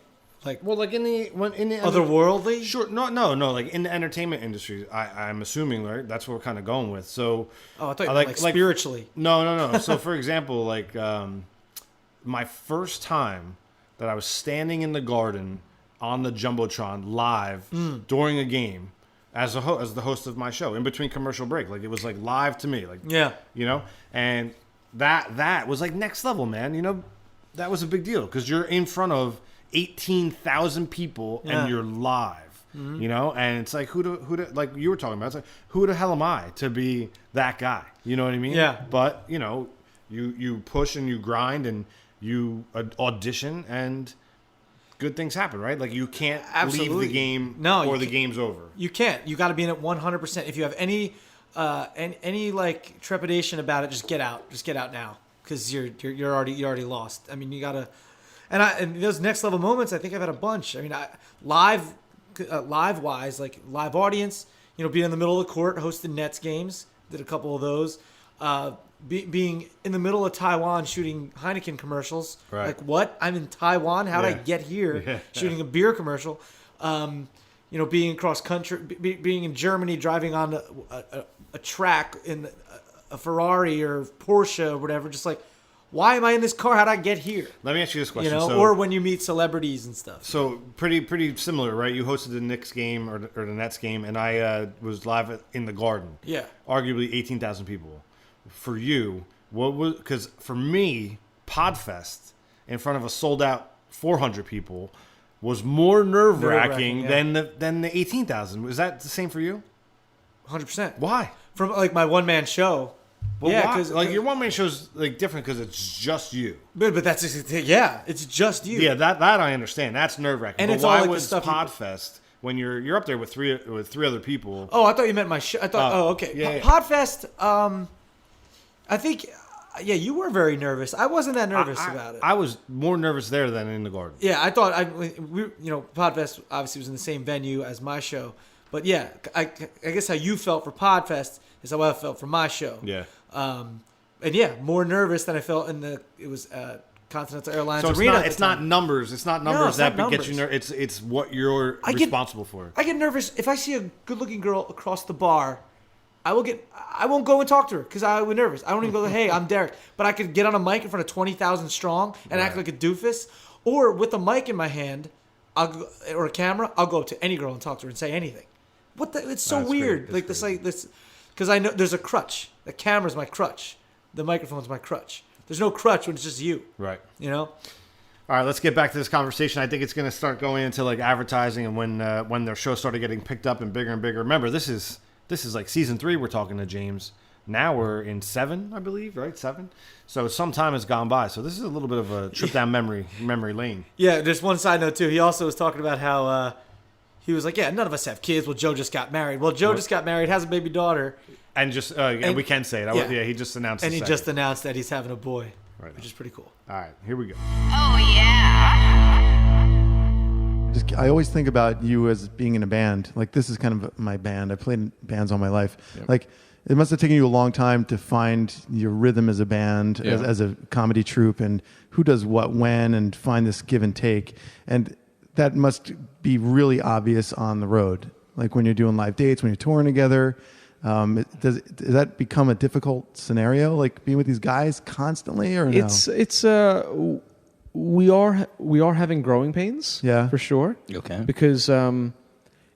the otherworldly? Sure. No. Like in the entertainment industry, I'm assuming, right? That's what we're kind of going with. So. Oh, I thought you meant like spiritually. No. So for example, like my first time that I was standing in the Garden on the Jumbotron live during a game as the host of my show in between commercial break, like it was like live to me, like and that was like next level, man. That was a big deal because you're in front of 18,000 people and you're live. you know? And it's like, who like you were talking about, it's like, who the hell am I to be that guy? You know what I mean? Yeah. But, you know, you push and you grind and you audition and good things happen, right? Like you can't Absolutely. leave the game or the game's over. You can't. You got to be in it 100%. If you have any like trepidation about it, just get out. Just get out now, because you're already lost. I mean, you gotta. And those next level moments, I think I've had a bunch. I mean, live wise, like live audience. You know, being in the middle of the court, hosting Nets games. Did a couple of those. Being in the middle of Taiwan shooting Heineken commercials. Right. Like, what? I'm in Taiwan? How'd I get here shooting a beer commercial? You know, being across country, being in Germany, driving on a track in a Ferrari or Porsche or whatever. Just like, why am I in this car? How'd I get here? Let me ask you this question. You know, so, or when you meet celebrities and stuff. So pretty similar, right? You hosted the Knicks game or the Nets game, and I was live in the Garden. Yeah. Arguably 18,000 people. For you, what was, because for me, Podfest in front of a sold out 400 people was more nerve wracking than the 18,000. Was that the same for you? 100%. Why? From like my one man show. Well, yeah, why? because like your one man show's like different because it's just you. But that's just, it's just you. Yeah, that I understand. That's nerve wracking. And but it's why all like the was stuff Podfest when you're up there with three other people? Oh, I thought you meant my show. I thought. Okay. Yeah, yeah. Podfest. I think. Yeah, you were very nervous. I wasn't that nervous about it. I was more nervous there than in the Garden. Yeah, I thought Podfest obviously was in the same venue as my show, but yeah, I guess how you felt for Podfest is how I felt for my show. Yeah. And yeah, more nervous than I felt in it was Continental Airlines So it's Arena. It's not numbers. It's not numbers it's that not get you nervous. It's what you're responsible for. I get nervous if I see a good-looking girl across the bar. I won't go and talk to her because I was nervous. I don't even go, hey, I'm Derek. But I could get on a mic in front of 20,000 strong and act like a doofus. Or with a mic in my hand, or a camera, I'll go up to any girl and talk to her and say anything. It's so That's weird. great. Like this, because I know there's a crutch. The camera's my crutch. The microphone's my crutch. There's no crutch when it's just you. Right. You know? All right, let's get back to this conversation. I think it's going to start going into like advertising and when their show started getting picked up and bigger. Remember, this is like season 3 we're talking to James. Now we're in 7, I believe, right? 7. So some time has gone by. So this is a little bit of a trip down memory lane. Yeah, just one side note, too. He also was talking about how he was like, yeah, none of us have kids. Well, Joe just got married. Well, Joe just got married, has a baby daughter. And just, and we can say it. He just announced it. And he just announced that he's having a boy, right, which is pretty cool. All right, here we go. Oh, yeah. I always think about you as being in a band. Like, this is kind of my band. I played in bands all my life. Yep. Like, it must have taken you a long time to find your rhythm as a band, as a comedy troupe, and who does what when, and find this give and take. And that must be really obvious on the road. Like, when you're doing live dates, when you're touring together. Does that become a difficult scenario, like being with these guys constantly, or no? We are having growing pains, for sure. Okay. Because in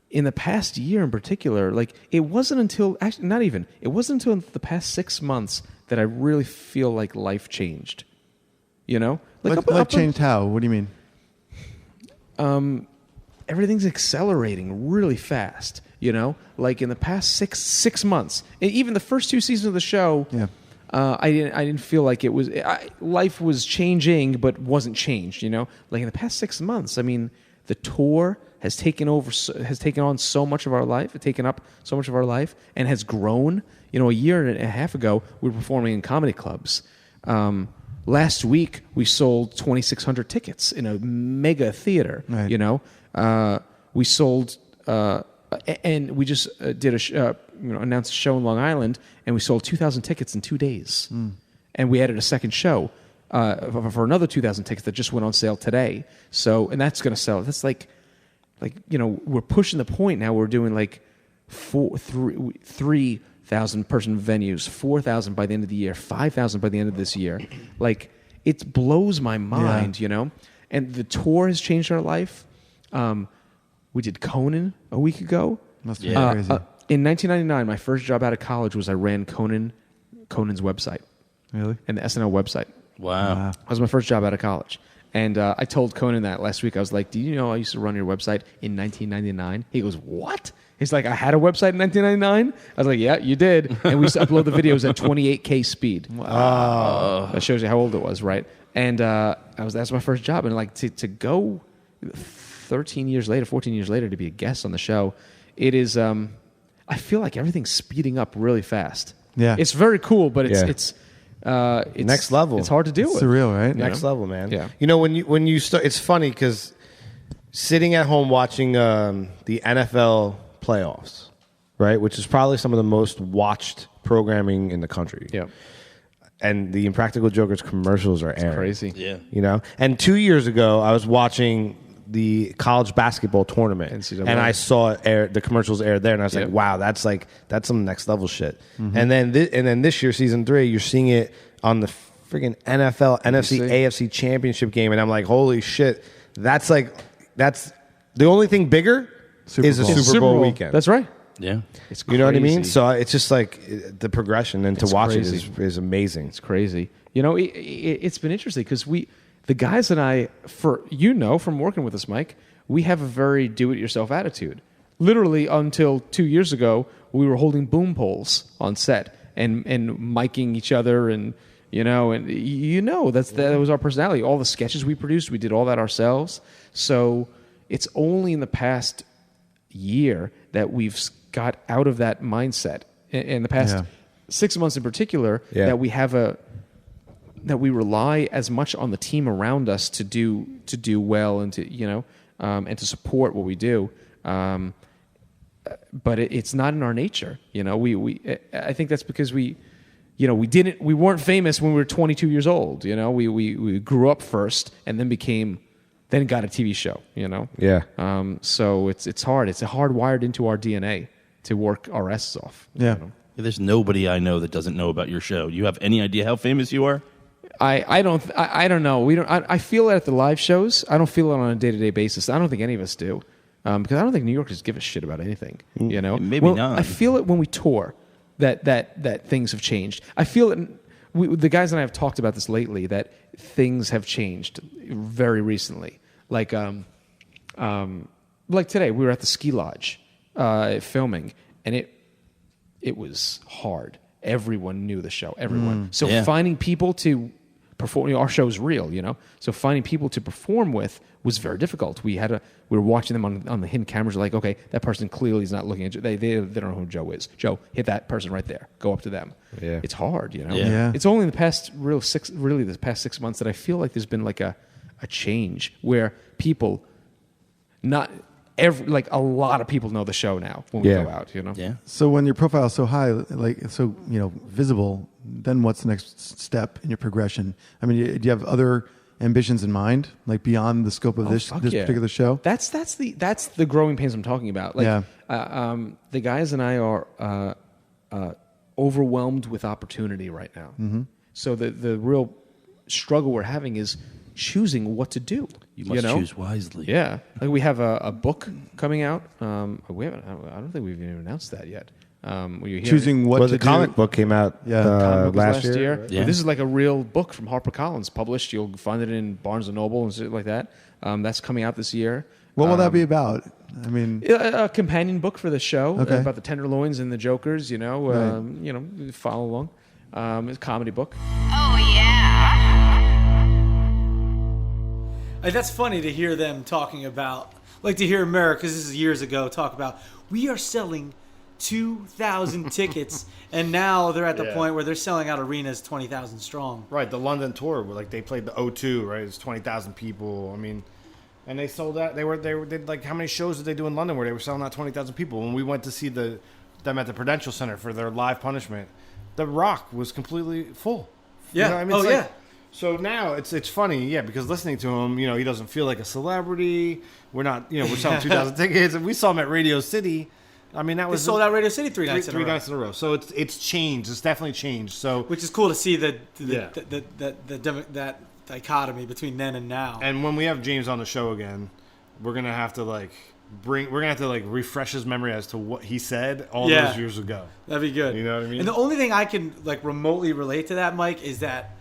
the past year in particular, like it wasn't until the past 6 months that I really feel like life changed. You know, life changed how? What do you mean? Everything's accelerating really fast. You know, like in the past six months, and even the first 2 seasons of the show, I didn't feel like it was life was changing, but wasn't changed. You know, like in the past 6 months, I mean, the tour has taken on so much of our life, taken up so much of our life, and has grown. You know, a year and a half ago, we were performing in comedy clubs. Last week, we sold 2,600 tickets in a mega theater. Right. You know, we sold. And we just announced a show in Long Island, and we sold 2,000 tickets in 2 days. And we added a second show for another 2,000 tickets that just went on sale today. So, and that's going to sell. That's like you know, we're pushing the point now. We're doing like 3,000 person venues, 4,000 by the end of the year, 5,000 by the end of this year. Like, it blows my mind, you know. And the tour has changed our life. We did Conan a week ago. Must be crazy. In 1999, my first job out of college was I ran Conan's website. Really? And the SNL website. Wow. That was my first job out of college. And I told Conan that last week. I was like, do you know I used to run your website in 1999? He goes, what? He's like, I had a website in 1999? I was like, yeah, you did. And we used to upload the videos at 28K speed. Wow. That shows you how old it was, right? And that's my first job. And like to go 13 years later, 14 years later to be a guest on the show, it is, I feel like everything's speeding up really fast. Yeah. It's very cool, but it's next level. It's hard to do. It's surreal, right? Next level, man. Yeah. You know, when you start, it's funny because sitting at home watching the NFL playoffs, right, which is probably some of the most watched programming in the country. Yeah. And the Impractical Jokers commercials are airing. Crazy. Yeah. You know? And 2 years ago, I was watching the college basketball tournament, NCAA. and I saw it air, the commercials aired there, and I was like, wow, that's some next level shit. And then this year, season 3, you're seeing it on the friggin' NFL, NFC, AFC championship game, and I'm like, holy shit, that's the only thing bigger is a Super Bowl weekend. That's right. Yeah. It's You know what I mean? crazy. So it's just like the progression, and to watch crazy. it is amazing. It's crazy. You know, it's been interesting because the guys and I, from working with us, Mike, we have a very do-it-yourself attitude. Literally, until 2 years ago, we were holding boom poles on set and miking each other, and that was our personality. All the sketches we produced, we did all that ourselves. So it's only in the past year that we've got out of that mindset. In the past 6 months in particular, that we have that we rely as much on the team around us to do well and to and to support what we do. But it's not in our nature. I think that's because we weren't famous when we were 22 years old. We grew up first and then got a TV show. Yeah. So it's hard. It's hardwired into our DNA to work our asses off. Yeah. There's nobody I know that doesn't know about your show. You have any idea how famous you are? I don't know. We don't. I feel it at the live shows. I don't feel it on a day-to-day basis. I don't think any of us do, because I don't think New Yorkers give a shit about anything. Maybe not. I feel it when we tour that things have changed. I feel it. The guys and I have talked about this lately, that things have changed very recently. Like today, we were at the ski lodge filming, and it was hard. Everyone knew the show. Everyone. So finding people to perform, our show is real, So finding people to perform with was very difficult. We were watching them on the hidden cameras. Like, okay, that person clearly is not looking at you. They don't know who Joe is. Joe, hit that person right there. Go up to them. Yeah. It's hard, Yeah. It's only in the past the past 6 months that I feel like there's been like a change where people, not a lot of people know the show now when we go out, Yeah. So when your profile is so high, visible, then what's the next step in your progression? I mean, do you have other ambitions in mind, like beyond the scope of this particular show? That's the growing pains I'm talking about. The guys and I are overwhelmed with opportunity right now. Mm-hmm. So the real struggle we're having is choosing what to do. You must choose wisely. Yeah, like we have a book coming out. We haven't. I don't think we've even announced that yet. Choosing what to the do. comic book came out last year. Right? Yeah. This is like a real book from HarperCollins published. You'll find it in Barnes & Noble and shit like that. That's coming out this year. What will that be about? I mean, A companion book for the show Okay. about the Tenderloins and the Jokers. Follow along. It's a comedy book. Oh, yeah. That's funny to hear them talking about, like to hear Merrick, because this is years ago, talk about, we are selling 2,000 tickets, and now they're at the point where they're selling out arenas 20,000 strong. Right, the London tour, where they played the O2, right? It's 20,000 people. I mean, and they sold out. They did like, how many shows did they do in London where they were selling out 20,000 people? When we went to see them at the Prudential Center for their live punishment, the Rock was completely full. Yeah. You know what I mean? Yeah. So now it's funny, because listening to him, he doesn't feel like a celebrity. We're not, we're selling 2,000 tickets, and we saw him at Radio City. I mean, that was sold out Radio City three nights in a row. So it's changed. It's definitely changed. So which is cool to see that dichotomy between then and now. And when we have James on the show again, we're gonna have to refresh his memory as to what he said all those years ago. That'd be good. You know what I mean? And the only thing I can remotely relate to that, Mike, is that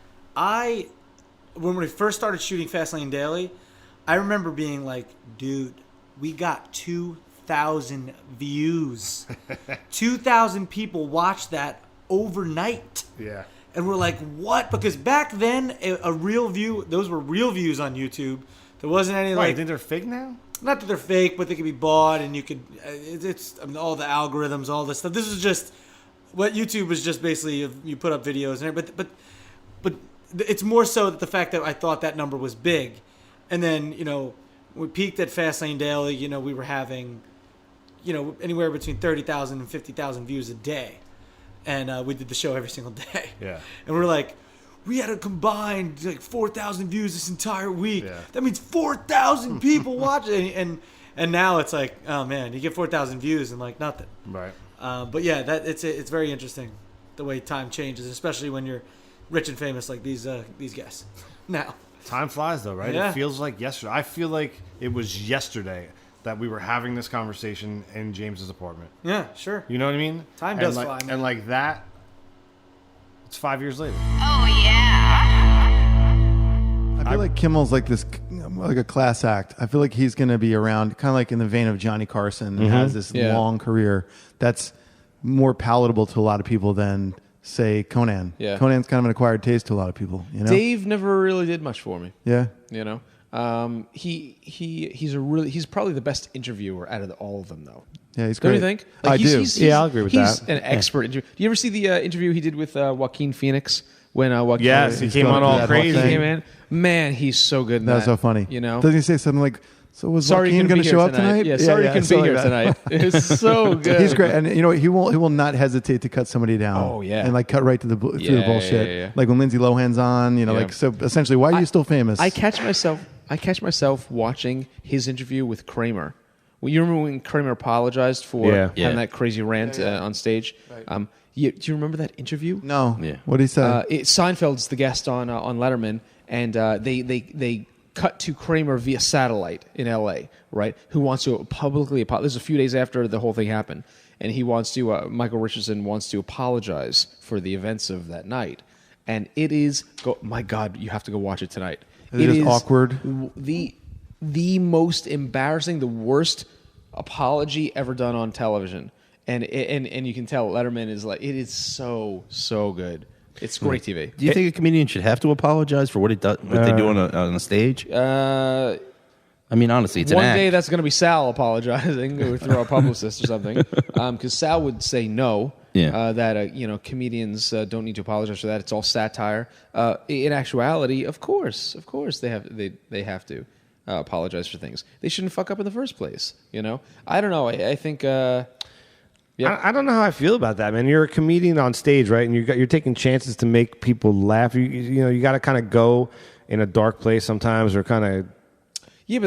when we first started shooting Fastlane Daily, I remember being like, dude, we got 2,000 views. 2,000 people watched that overnight. Yeah. And we're like, what? Because back then, a real view, those were real views on YouTube. There wasn't any Why, like. you think they're fake now? Not that they're fake, but they can be bought, and you could. It's I mean, all the algorithms, all this stuff. This is just what YouTube was just basically you put up videos and but it's more so that the fact that I thought that number was big, and then we peaked at Fastlane Daily. We were having anywhere between 30,000 and 50,000 views a day, and we did the show every single day. Yeah, and we're like. We had a combined 4,000 views this entire week. Yeah. That means 4,000 people watching, and now it's like, oh man, you get 4,000 views and like nothing. Right. But yeah, it's very interesting the way time changes, especially when you're rich and famous like these guys. Now, time flies though, right? Yeah. It feels like yesterday. I feel like it was yesterday that we were having this conversation in James's apartment. Yeah, sure. You know what I mean? Time does fly, man. And like that. It's 5 years later. Oh, yeah. I feel like Kimmel's like this, like a class act. I feel like he's going to be around, kind of like in the vein of Johnny Carson, and has this long career that's more palatable to a lot of people than, say, Conan. Yeah. Conan's kind of an acquired taste to a lot of people. Dave never really did much for me. Yeah. He's probably the best interviewer out of all of them, though. Yeah, he's great. Don't you think? I do. Yeah, I'll agree with he's that. He's an expert interviewer. Do you ever see the interview he did with Joaquin Phoenix when Joaquin? Yes, he came on all crazy. He came in. Man, he's so good. In That was so funny. Doesn't he say something like, "So was sorry Joaquin going to show up tonight?" Yeah, sorry you couldn't be here tonight. It's so good. He's great, and he will not hesitate to cut somebody down. Oh yeah, and like cut right to the bullshit. Yeah. Like when Lindsay Lohan's on, like so. Essentially, why are you still famous? I catch myself watching his interview with Kramer. Well, you remember when Kramer apologized for having that crazy rant on stage? Right. Do you remember that interview? No. Yeah. What did he say? Seinfeld's the guest on Letterman, and they cut to Kramer via satellite in L.A., right? Who wants to publicly apologize. This is a few days after the whole thing happened, and he wants to. Michael Richardson wants to apologize for the events of that night, and it is. My God, you have to go watch it tonight. It is awkward. The most embarrassing, the worst apology ever done on television, and you can tell Letterman is like, it is so good. It's great TV. Do you think a comedian should have to apologize for what they do on a stage? I mean, honestly, it's one an act. day that's going to be Sal apologizing or through our publicist or something, because Sal would say no. Yeah. That comedians don't need to apologize for that. It's all satire. In actuality, of course, they have to apologize for things. They shouldn't fuck up in the first place. I don't know. I think. I don't know how I feel about that, man. You're a comedian on stage, right? And you're taking chances to make people laugh. You got to kind of go in a dark place sometimes, or kind of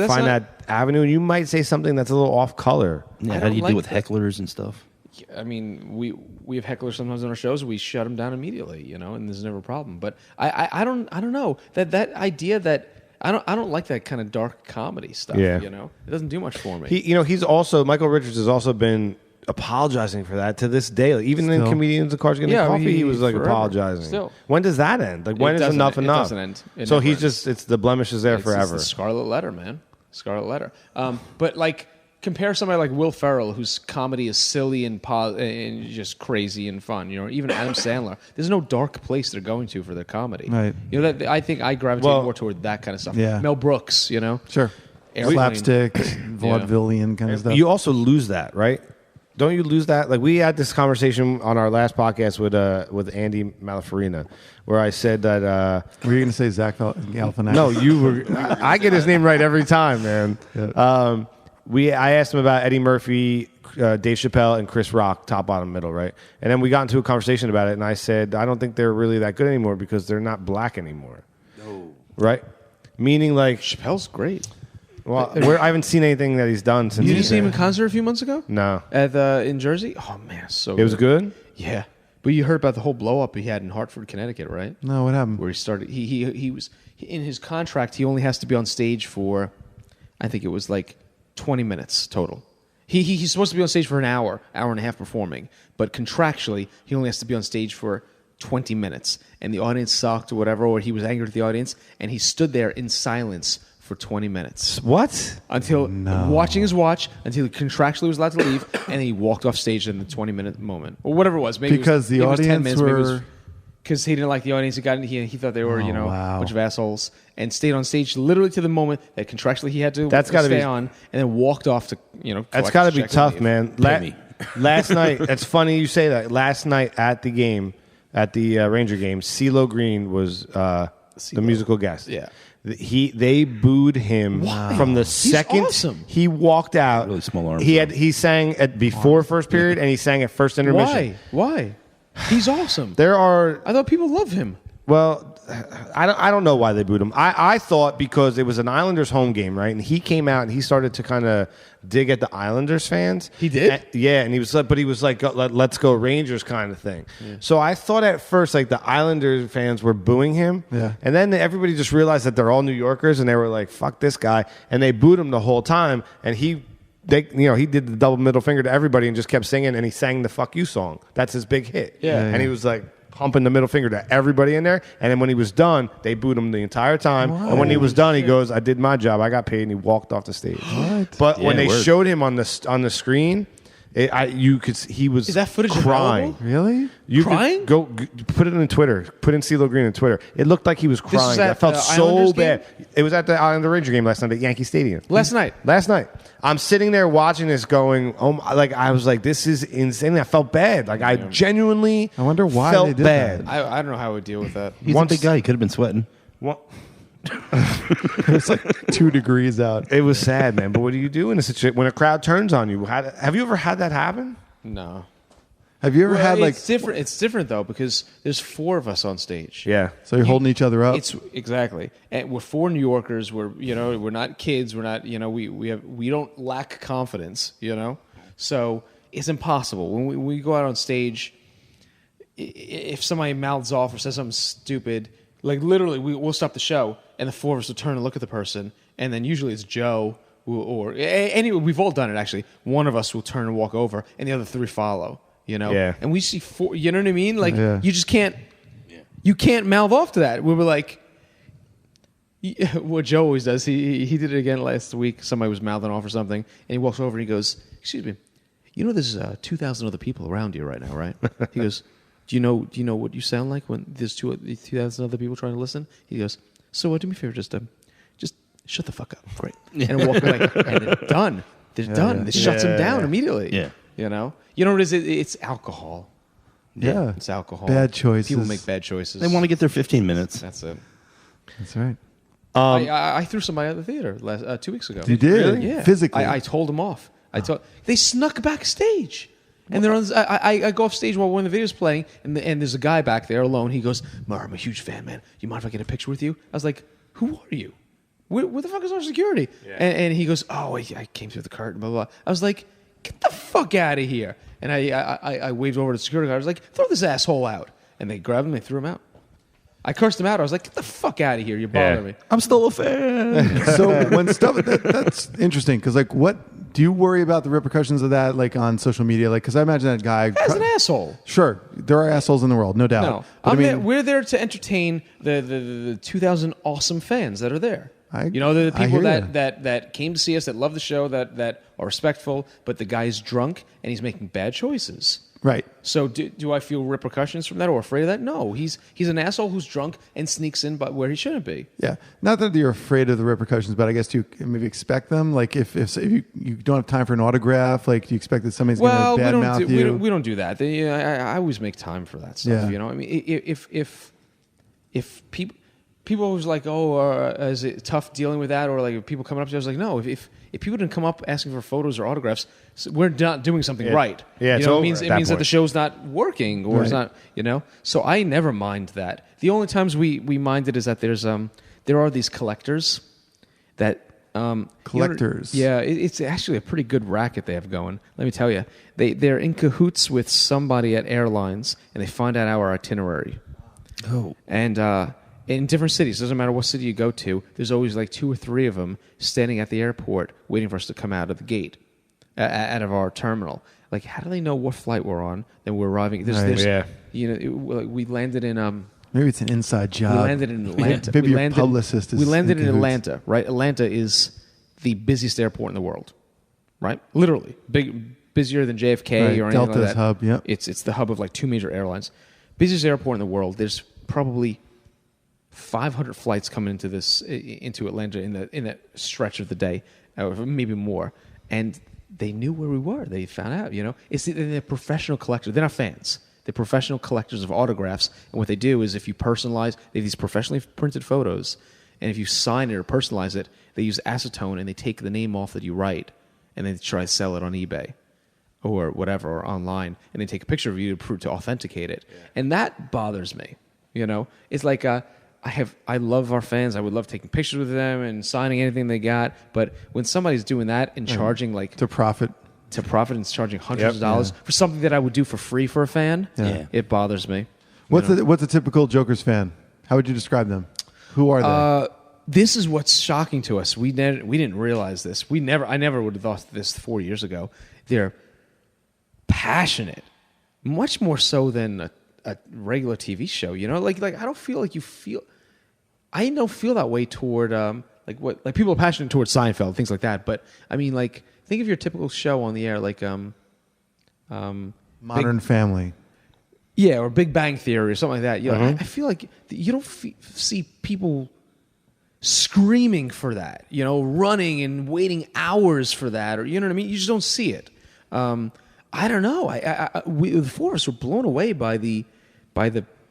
find that avenue. And you might say something that's a little off color. Yeah, how do you deal with hecklers and stuff? I mean, we have hecklers sometimes on our shows. We shut them down immediately, and there's never a problem. But I don't know that idea that I don't like that kind of dark comedy stuff. Yeah. It doesn't do much for me. He's also Michael Richards has also been apologizing for that to this day. Like, even in Comedians of Cars Getting Coffee, he was like forever. apologizing. Still. When does that end? Like, when is enough It enough? doesn't end. So he's just, it's the blemish is there It's forever. the Scarlet Letter, man. Scarlet Letter. But like, compare somebody like Will Ferrell, whose comedy is silly and just crazy and fun. Even Adam Sandler. There's no dark place they're going to for their comedy. Right. I think I gravitate more toward that kind of stuff. Yeah. Mel Brooks. Sure. Airplane. Slapstick, vaudevillian kind of stuff. You also lose that, right? Don't you lose that? Like, we had this conversation on our last podcast with Andy Malafarina, where I said that. Were you going to say Zach Galifianakis? No, you were. I get his name right every time, man. Yeah. I asked him about Eddie Murphy, Dave Chappelle, and Chris Rock, top, bottom, middle, right? And then we got into a conversation about it, and I said, I don't think they're really that good anymore because they're not black anymore. No. Right? Meaning, like, Chappelle's great. Well, I haven't seen anything that he's done since. You didn't see him in concert a few months ago? No. In Jersey? Oh, man, so good. It was good? Yeah. But you heard about the whole blow-up he had in Hartford, Connecticut, right? No, what happened? Where he started... He was... In his contract, he only has to be on stage for... I think it was like 20 minutes total. He's supposed to be on stage for an hour and a half performing. But contractually, he only has to be on stage for 20 minutes, and the audience sucked or whatever, or he was angry at the audience, and he stood there in silence for 20 minutes. What? Until watching his watch, until he contractually was allowed to leave, and then he walked off stage in the 20-minute moment. Or whatever it was. Maybe Because the maybe it was 10 audience minutes, were... because he didn't like the audience. He thought they were, wow. a bunch of assholes, and stayed on stage literally to the moment that contractually he had to stay on, and then walked off to, That's got to be tough, man. Pay me. Last night, that's funny you say that. Last night at the game, at the Ranger game, CeeLo Green was the musical guest. Yeah. They booed him from the second awesome. he walked out. Really small arms. He sang at before first period and he sang at first intermission. Why? He's awesome. There are I thought people love him. Well, I don't know why they booed him. I thought because it was an Islanders home game, right? And he came out and he started to kind of dig at the Islanders fans. He did? And he was like, let's go Rangers kind of thing. Yeah. So I thought at first like the Islanders fans were booing him. Yeah. And then everybody just realized that they're all New Yorkers and they were like, fuck this guy. And they booed him the whole time. And he did the double middle finger to everybody and just kept singing, and he sang the "Fuck You" song. That's his big hit. Yeah. And he was like pumping the middle finger to everybody in there. And then when he was done, they booed him the entire time. Wow. And when he was done, he goes, "I did my job. I got paid," and he walked off the stage. What? But when they showed him on the screen, you could he was Is that footage crying. available? Really? You Crying? could put it on Twitter. Put in CeeLo Green on Twiter. It looked like he was was crying. at I felt the so Islanders bad. game? It was at the Islander Ranger game last night at Yankee Stadium. Last night. I'm sitting there watching this going, I was like, this is insane. I felt bad. Like, I genuinely I wonder why felt they did bad. that. I don't know how I would deal with that. He's a big guy. He could have been sweating. It was like 2 degrees out. It was sad, man. But what do you do in a situation when a crowd turns on you? Have you ever had that happen? No. Have you ever had like... It's different. It's different though because there's 4 of us on stage. Yeah. So you're holding each other up? It's exactly, and we're 4 New Yorkers. We're not kids. We're not we don't lack confidence. So it's impossible when we go out on stage. If somebody mouths off or says something stupid, like literally, we'll stop the show and the 4 of us will turn and look at the person, and then usually it's Joe or anyway. We've all done it actually. One of us will turn and walk over, and the other 3 follow. Yeah. And we see 4. You know what I mean? Like Yeah. you just can't. You can't mouth off to that. We were like, what Joe always does. He did it again last week. Somebody was mouthing off or something, and he walks over and he goes, "Excuse me, there's 2,000 other people around you right now, right?" He goes, Do you know what you sound like when there's 2,000 other people trying to listen?" He goes, "So do me a favor, just shut the fuck up." Great. And walk away. And they're done. They're done. Yeah. It shuts them down immediately. Yeah. You know what it is? It's alcohol. Yeah. It's alcohol. Bad choices. People make bad choices. They want to get their 15 minutes. That's it. That's right. I threw somebody out of the theater 2 weeks ago. You did? Really? Yeah. Physically? I told them off. They snuck backstage. And they're on. I go off stage while one of the videos playing, and there's a guy back there alone. He goes, "Mar, I'm a huge fan, man. You mind if I get a picture with you?" I was like, "Who are you? Where the fuck is our security?" Yeah. And he goes, "Oh, I came through the curtain." Blah blah blah. I was like, "Get the fuck out of here!" And I waved over to the security guard. I was like, "Throw this asshole out!" And they grabbed him. They threw him out. I cursed him out. I was like, "Get the fuck out of here! You're bothering me." I'm still a fan. So when stuff that's interesting because what do you worry about the repercussions of that like on social media? Like because I imagine that guy as an asshole. Sure, there are assholes in the world, no doubt. No, But we're there to entertain the 2,000 awesome fans that are there. They're the people that came to see us, that love the show, that are respectful. But the guy's drunk and he's making bad choices. right. So do I feel repercussions from that or afraid of that? No, he's an asshole who's drunk and sneaks in but where he shouldn't be. Yeah, not that you're afraid of the repercussions, but I guess do you maybe expect them? Like if you don't have time for an autograph, like do you expect that somebody's going to badmouth you? We don't do that. I always make time for that stuff. Yeah. I mean, if people always like, is it tough dealing with that? Or like if people coming up to you, I was like, no, if people didn't come up asking for photos or autographs, we're not doing something right. Yeah, it means that the show's not working or it's not, So I never mind that. The only times we mind it is that there are these collectors that Collectors. it's actually a pretty good racket they have going. Let me tell you, they're in cahoots with somebody at airlines, and they find out our itinerary. Oh, And in different cities, doesn't matter what city you go to, there's always like 2 or 3 of them standing at the airport waiting for us to come out of the gate, out of our terminal. Like, how do they know what flight we're on? Then we're arriving. Yeah. We landed in. Maybe it's an inside job. We landed in Atlanta. Maybe your publicist is. We landed in cahoots. Atlanta, right? Atlanta is the busiest airport in the world, right? Literally, busier than JFK Right, or anything Delta's like that. hub, yeah. It's the hub of like 2 major airlines. Busiest airport in the world. There's probably 500 flights coming into Atlanta in that stretch of the day, or maybe more. And they knew where we were. They found out. They're professional collectors. They're not fans. They're professional collectors of autographs. And what they do is, if you personalize, they have these professionally printed photos, and if you sign it or personalize it, they use acetone and they take the name off that you write, and then try to sell it on eBay or whatever, or online, and they take a picture of you to authenticate it. Yeah. And that bothers me. It's like I love our fans. I would love taking pictures with them and signing anything they got. But when somebody's doing that and charging to profit and charging hundreds of dollars for something that I would do for free for a fan, it bothers me. What's a typical Joker's fan? How would you describe them? Who are they? This is what's shocking to us. We didn't realize this. I never would have thought this 4 years ago. They're passionate, much more so than a regular TV show. Like I don't feel like you feel. I don't feel that way toward like people are passionate towards Seinfeld, things like that. But I mean, like, think of your typical show on the air, like Modern Family. Yeah, or Big Bang Theory or something like that. I feel like you don't see people screaming for that, running and waiting hours for that, or you know what I mean. You just don't see it. I don't know. The four of us were blown away by the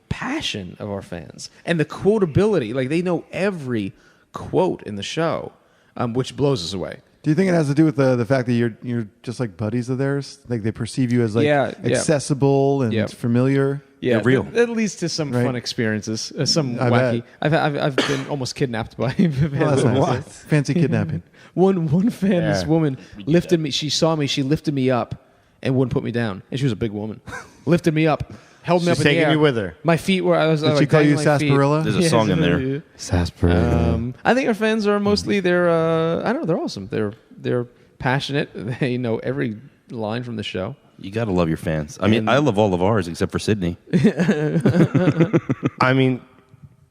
passion of our fans and the quotability. Like, they know every quote in the show, which blows us away. Do you think it has to do with the fact that you're just like buddies of theirs? Like, they perceive you as accessible and familiar. Yeah, real. That leads to some fun experiences. Some wacky. I've been almost kidnapped by fans. Nice. Fancy kidnapping. One fan, this woman lifted me. She saw me. She lifted me up and wouldn't put me down. And she was a big woman. Lifted me up, held me up in the air. She's taking you with her. My feet were. Did she call you Sarsaparilla? There's a song in there. Sarsaparilla. I think our fans are mostly they're awesome. They're passionate. They know every line from the show. You got to love your fans. I mean, I love all of ours except for Sydney. I mean,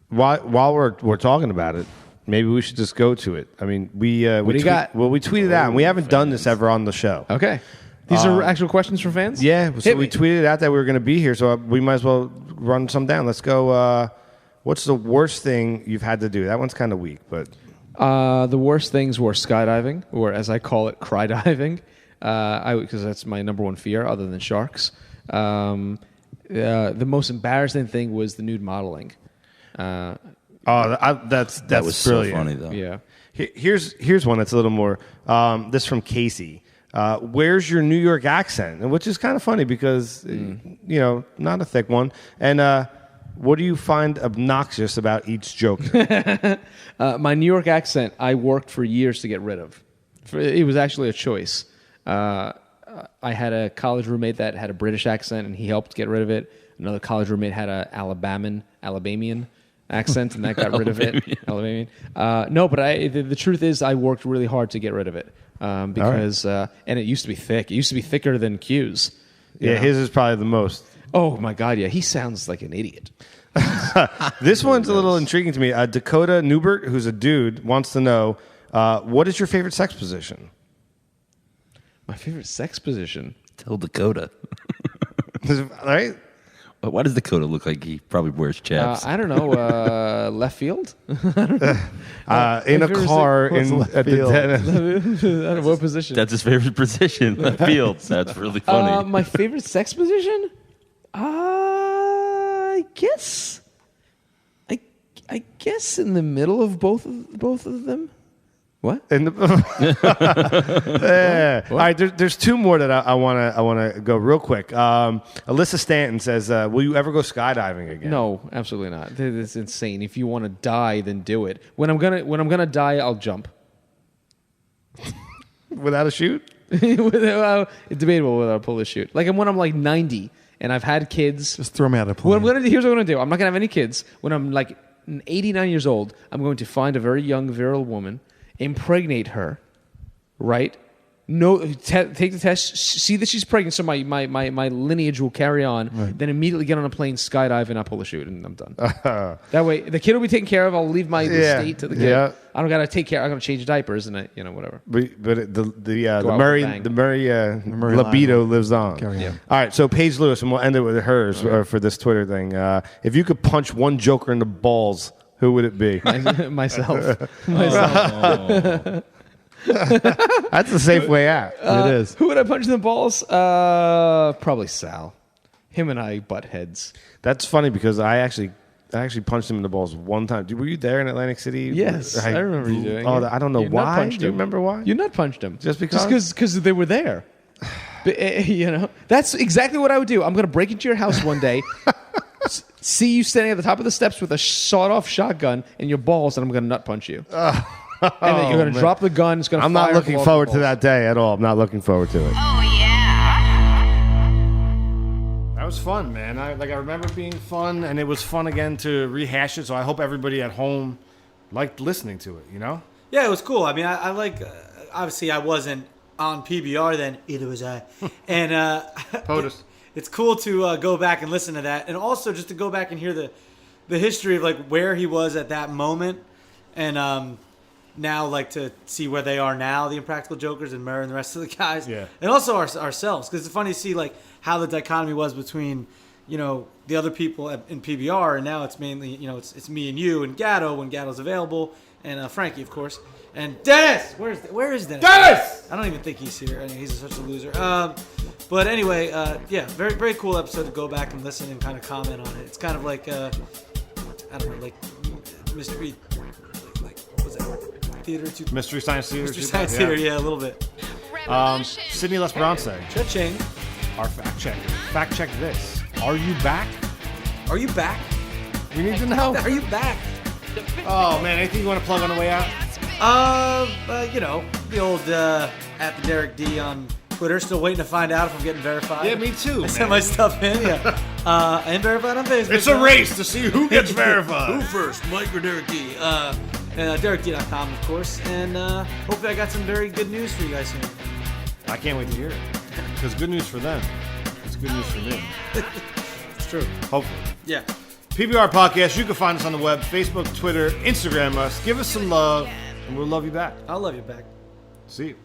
while we're talking about it, maybe we should just go to it. I mean, we tweeted out, and we haven't done this ever on the show. Okay. These are actual questions from fans? Yeah, so we tweeted out that we were going to be here, so we might as well run some down. Let's go. What's the worst thing you've had to do? That one's kind of weak, but... The worst things were skydiving, or as I call it, cry diving, because that's my number one fear, other than sharks. The most embarrassing thing was the nude modeling. That was brilliant. So funny, though. Yeah. Here's one that's a little more. This from Casey. Where's your New York accent? And which is kind of funny because not a thick one. And what do you find obnoxious about each joke? My New York accent, I worked for years to get rid of. It was actually a choice. I had a college roommate that had a British accent, and he helped get rid of it. Another college roommate had a Alabamian accent, and that got rid of it. Alabamian. No, but the truth is, I worked really hard to get rid of it because, and it used to be thick. It used to be thicker than Q's. Yeah, his is probably the most. Oh my God! Yeah, he sounds like an idiot. This one's a little intriguing to me. Dakota Newbert, who's a dude, wants to know what is your favorite sex position? My favorite sex position? Tell Dakota. Right? But why does Dakota look like he probably wears chaps? I don't know. Left field? In a car at the dead end. I don't know what position. That's his favorite position. Left field. That's really funny. My favorite sex position? I guess in the middle of both of them. What? Yeah. All right, there's two more that I want to go real quick. Alyssa Stanton says, "Will you ever go skydiving again?" No, absolutely not. It's insane. If you want to die, then do it. When I'm gonna die, I'll jump. Without a chute? It's debatable whether I'll pull a chute. Like when I'm like 90 and I've had kids. Just throw me out of plane. Here's what I'm gonna do. I'm not gonna have any kids. When I'm like 89 years old, I'm going to find a very young, virile woman, impregnate her, right? No, take the test. See that she's pregnant, so my lineage will carry on. Right. Then immediately get on a plane, skydive, and not pull the chute, and I'm done. That way, the kid will be taken care of. I'll leave my estate to the kid. Yeah. I don't gotta take care. I gotta change diapers and whatever. But the Murray libido lives on. Yeah. All right, so Paige Lewis, and we'll end it with hers for this Twitter thing. If you could punch one Joker in the balls, who would it be? Myself. That's a safe way out. It is. Who would I punch in the balls? Probably Sal. Him and I butt heads. That's funny because I actually punched him in the balls one time. Were you there in Atlantic City? Yes, I remember you doing it. I don't know why. Do you remember why? You nut punched him. Just because they were there. But, that's exactly what I would do. I'm going to break into your house one day, see you standing at the top of the steps with a sawed-off shotgun in your balls, and I'm going to nut punch you. And then you're going to drop the gun. It's going to I'm not looking forward to that day at all. I'm not looking forward to it. Oh, yeah. That was fun, man. I remember being fun, and it was fun again to rehash it. So I hope everybody at home liked listening to it. Yeah, it was cool. I mean, I like. Obviously, I wasn't on PBR then. Either was I. And POTUS. It's cool to go back and listen to that, and also just to go back and hear the history of where he was at that moment, and now to see where they are now, the Impractical Jokers and Murray and the rest of the guys, and also ourselves, because it's funny to see how the dichotomy was between the other people in PBR, and now it's mainly it's me and you and Gatto when Gatto's available, and Frankie, of course, and Dennis. Where is Dennis? Dennis! I don't even think he's here. I mean, he's such a loser. But anyway, very very cool episode to go back and listen and kind of comment on it. It's kind of like I don't know, mystery, what was that? Theater Mystery Science Theater. Mystery Science Theater, yeah, a little bit. Sydney Lesperance. Cha-ching. Our fact checker. Fact check this. Are you back? Are you back? We need to know. Are you back? Oh man, anything you want to plug on the way out? The old at the Derek D on Twitter. Still waiting to find out if I'm getting verified. Yeah, me too. I sent my stuff in. Yeah, and verified on Facebook. It's a race to see who gets verified. Who first, Mike or Derek D? And DerekD.com, of course. And hopefully I got some very good news for you guys soon. I can't wait to hear it. Because good news for them. It's good news for me. It's true. Hopefully. Yeah. PBR Podcast. You can find us on the web, Facebook, Twitter, Instagram us. Give us some love, and we'll love you back. I'll love you back. See you.